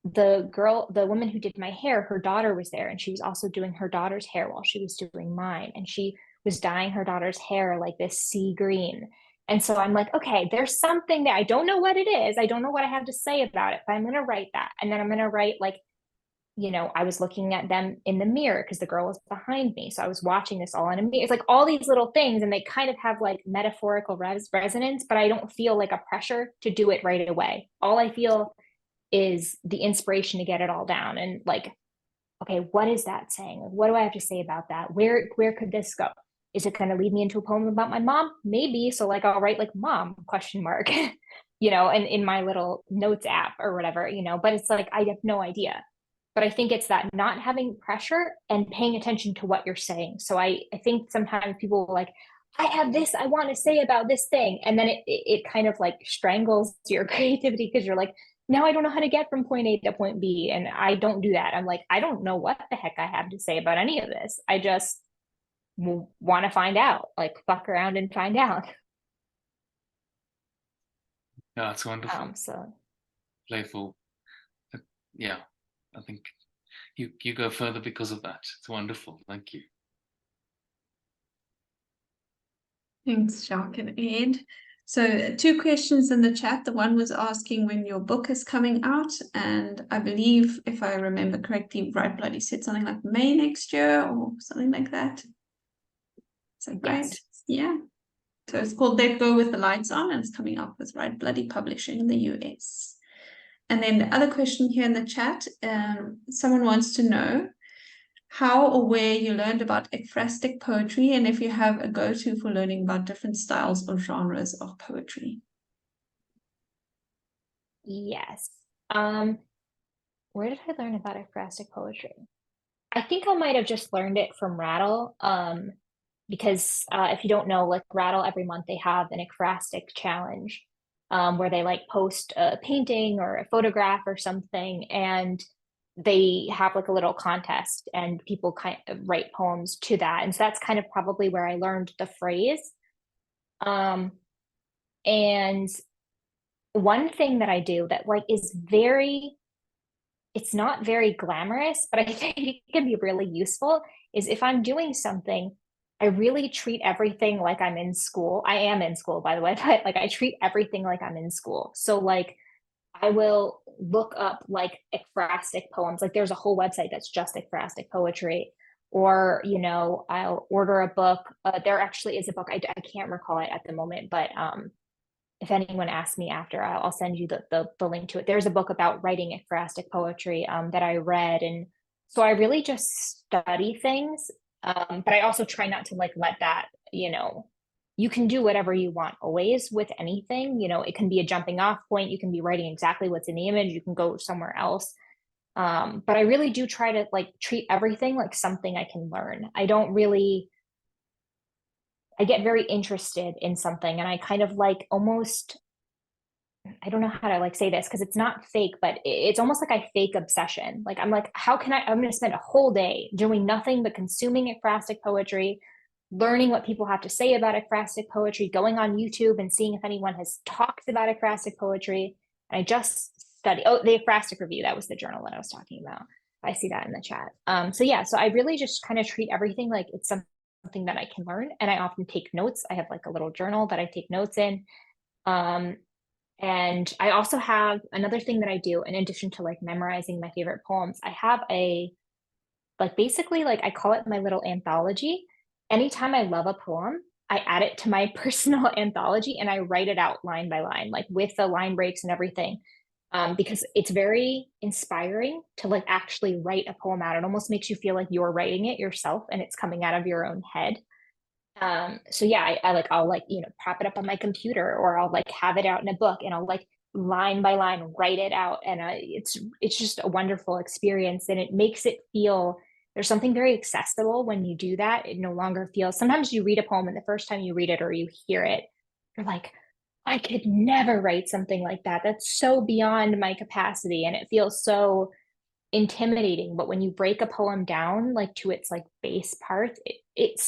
S2: the woman who did my hair, her daughter was there and she was also doing her daughter's hair while she was doing mine. And she was dyeing her daughter's hair like this sea green. And so I'm like, okay, there's something that I don't know what it is. I don't know what I have to say about it, but I'm going to write that. And then I'm going to write like, I was looking at them in the mirror because the girl was behind me. So I was watching this all in a mirror. It's like all these little things and they kind of have like metaphorical resonance, but I don't feel like a pressure to do it right away. All I feel is the inspiration to get it all down and like, okay, what is that saying? What do I have to say about that? Where could this go? Is it going to lead me into a poem about my mom? Maybe. So like I'll write like mom ? And in my little notes app or whatever, but it's like I have no idea. But I think it's that not having pressure and paying attention to what you're saying. So I think sometimes people like, I have this I want to say about this thing. And then it kind of like strangles your creativity because you're like, now I don't know how to get from point A to point B. And I don't do that. I'm like, I don't know what the heck I have to say about any of this. I just want to find out, like fuck around and find out.
S4: Yeah, that's wonderful.
S2: So
S4: Playful. Yeah, I think you go further because of that. It's wonderful. Thank you.
S1: Thanks, Jacques and Ed. So 2 questions in the chat. The one was asking when your book is coming out. And I believe, if I remember correctly, Bright Bloody said something like May next year or something like that. So great.
S2: Yes.
S1: Yeah. So it's called Let Go with the Lights On and it's coming out with Bright Bloody Publishing in the US. And then the other question here in the chat, someone wants to know how or where you learned about ekphrastic poetry and if you have a go-to for learning about different styles or genres of poetry.
S2: Yes. Where did I learn about ekphrastic poetry? I think I might have just learned it from Rattle. Because if you don't know, like Rattle every month they have an ekphrastic challenge where they like post a painting or a photograph or something and they have like a little contest and people kind of write poems to that. And so that's kind of probably where I learned the phrase. And one thing that I do that like is it's not very glamorous, but I think it can be really useful is if I'm doing something, I really treat everything like I'm in school. I am in school, by the way, but like I treat everything like I'm in school. So like I will look up like ekphrastic poems. Like there's a whole website that's just ekphrastic poetry. Or, I'll order a book. There actually is a book. I can't recall it at the moment, but if anyone asks me after, I'll send you the link to it. There's a book about writing ekphrastic poetry that I read. And so I really just study things. But I also try not to like let that, you can do whatever you want always with anything. It can be a jumping off point. You can be writing exactly what's in the image. You can go somewhere else. But I really do try to like treat everything like something I can learn. I don't really I get very interested in something, and I kind of like almost, I don't know how to like say this because it's not fake, but it's almost like I fake obsession. Like I'm like, how can I'm going to spend a whole day doing nothing but consuming ekphrastic poetry, learning what people have to say about ekphrastic poetry, going on YouTube and seeing if anyone has talked about ekphrastic poetry. And I just studied, oh, the Ekphrastic Review, that was the journal that I was talking about. I see that in the chat. So yeah, so I really just kind of treat everything like it's something that I can learn. And I often take notes. I have like a little journal that I take notes in. And I also have another thing that I do in addition to like memorizing my favorite poems. I have like basically like I call it my little anthology. Anytime I love a poem, I add it to my personal anthology and I write it out line by line, like with the line breaks and everything. Because it's very inspiring to like actually write a poem out. It almost makes you feel like you're writing it yourself and it's coming out of your own head. So yeah, I like I'll like, prop it up on my computer or I'll like have it out in a book and I'll like line by line write it out. And it's just a wonderful experience and it makes it feel there's something very accessible when you do that. It no longer feels sometimes you read a poem and the first time you read it or you hear it, you're like, I could never write something like that. That's so beyond my capacity. And it feels so intimidating, but when you break a poem down like to its like base parts, it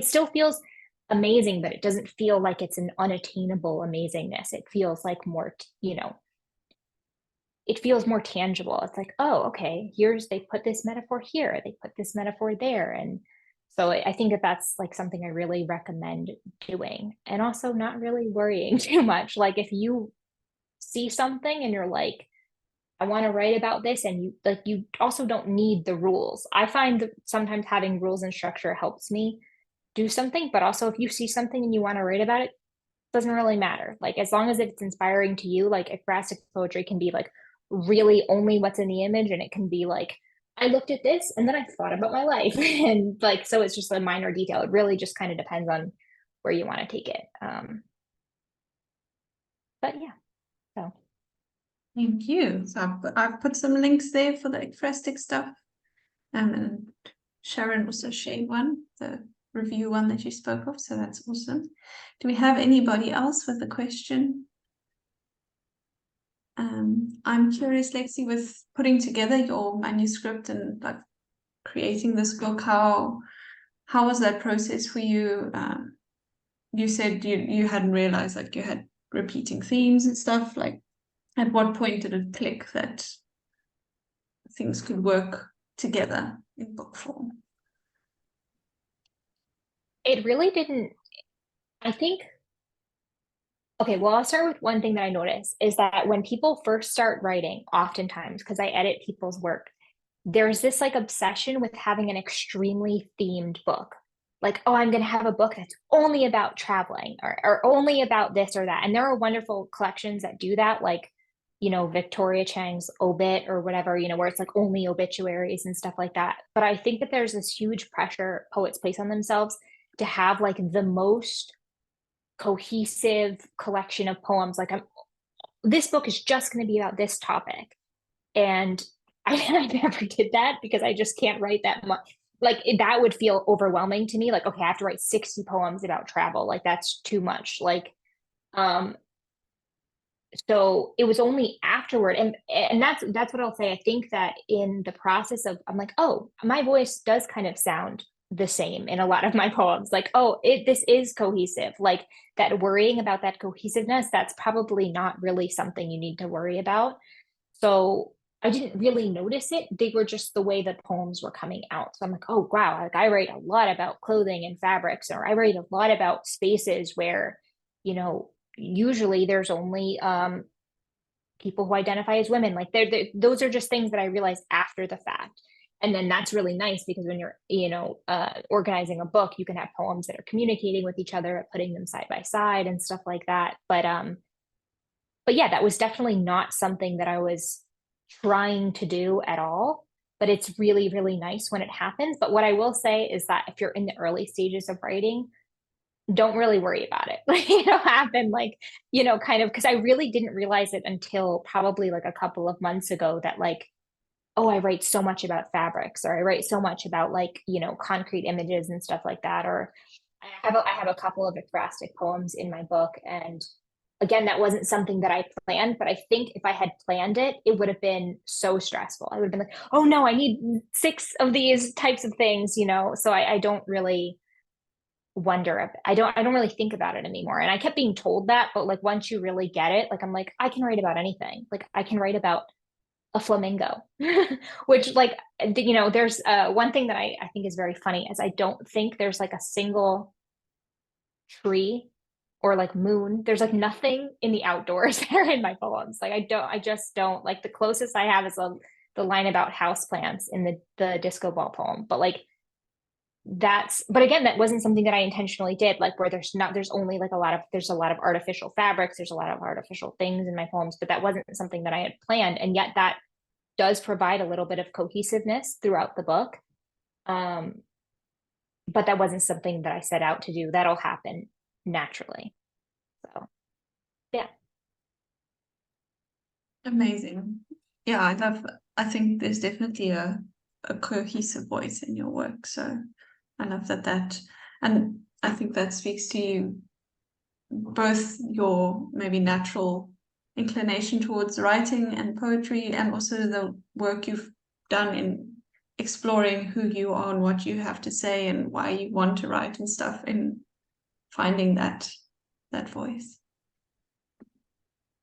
S2: still feels amazing, but it doesn't feel like it's an unattainable amazingness. It feels like more, it feels more tangible. It's like, oh, okay, they put this metaphor here, they put this metaphor there. And so I think that that's like something I really recommend doing, and also not really worrying too much. Like if you see something and you're like, I want to write about this, and you also don't need the rules. I find that sometimes having rules and structure helps me do something, but also if you see something and you want to write about it, doesn't really matter. Like as long as it's inspiring to you, like ekphrastic poetry can be like really only what's in the image, and it can be like, I looked at this and then I thought about my life. And like so it's just a minor detail. It really just kind of depends on where you want to take it. But yeah, so
S1: Thank you. So I've put some links there for the ekphrastic stuff. And Sharon also shared one, the review one that you spoke of. So that's awesome. Do we have anybody else with a question? I'm curious, Lexi, with putting together your manuscript and like creating this book, how was that process for you? You said you hadn't realized like you had repeating themes and stuff. Like at what point did it click that things could work together in book form?
S2: it really didn't, I think. Okay, well, I'll start with one thing that I notice is that when people first start writing, oftentimes, because I edit people's work, there's this like obsession with having an extremely themed book. Like, oh, I'm going to have a book that's only about traveling or only about this or that. And there are wonderful collections that do that, like, Victoria Chang's Obit or whatever, where it's like only obituaries and stuff like that. But I think that there's this huge pressure poets place on themselves to have like the most cohesive collection of poems. Like this book is just going to be about this topic. And I never did that because I just can't write that much. Like that would feel overwhelming to me. Like, okay, I have to write 60 poems about travel. Like that's too much. Like, so it was only afterward. And that's what I'll say. I think that in the process of, I'm like, oh, my voice does kind of sound the same in a lot of my poems. Like, oh, this is cohesive. Like that worrying about that cohesiveness, that's probably not really something you need to worry about. So I didn't really notice it. They were just the way that poems were coming out. So I'm like, oh, wow, like I write a lot about clothing and fabrics, or I write a lot about spaces where, usually there's only people who identify as women. Like those are just things that I realized after the fact. And then that's really nice because when you're, organizing a book, you can have poems that are communicating with each other, putting them side by side and stuff like that. But yeah, that was definitely not something that I was trying to do at all. But it's really, really nice when it happens. But what I will say is that if you're in the early stages of writing, don't really worry about it. Like, happen like, kind of, because I really didn't realize it until probably like a couple of months ago that like, oh, I write so much about fabrics, or I write so much about like, concrete images and stuff like that. Or I have a couple of ekphrastic poems in my book, and again, that wasn't something that I planned, but I think if I had planned it, it would have been so stressful. I would have been like, oh no, I need 6 of these types of things, you know. So I don't really wonder. I don't really think about it anymore. And I kept being told that, but like once you really get it, like I'm like, I can write about anything. Like I can write about a flamingo, which like, you know, there's one thing that I think is very funny is I don't think there's like a single tree or like moon. There's like nothing in the outdoors there in my poems. Like I just don't like, the closest I have is the line about houseplants in the disco ball poem. But like but again, that wasn't something that I intentionally did, like where there's only like there's a lot of artificial fabrics, there's a lot of artificial things in my poems, but that wasn't something that I had planned. And yet that does provide a little bit of cohesiveness throughout the book. But that wasn't something that I set out to do. That'll happen naturally. So yeah.
S1: Amazing. Yeah, I think there's definitely a cohesive voice in your work. So I love that, and I think that speaks to you, both your maybe natural inclination towards writing and poetry, and also the work you've done in exploring who you are and what you have to say and why you want to write and stuff, in finding that voice.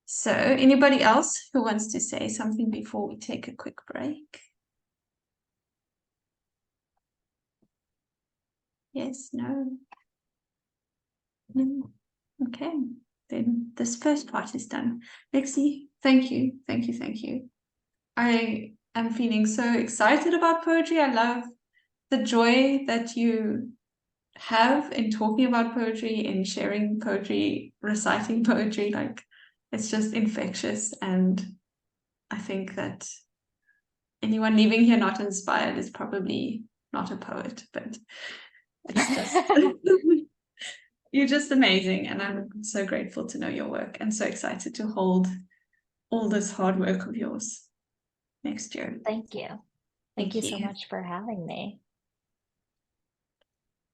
S1: So anybody else who wants to say something before we take a quick break? Yes, no. No. Okay, then this first part is done. Lexi, thank you. I am feeling so excited about poetry. I love the joy that you have in talking about poetry, in sharing poetry, reciting poetry. Like, it's just infectious, and I think that anyone leaving here not inspired is probably not a poet, but it's just you're just amazing, and I'm so grateful to know your work and so excited to hold all this hard work of yours next year.
S2: Thank you. Thank you so much for having me.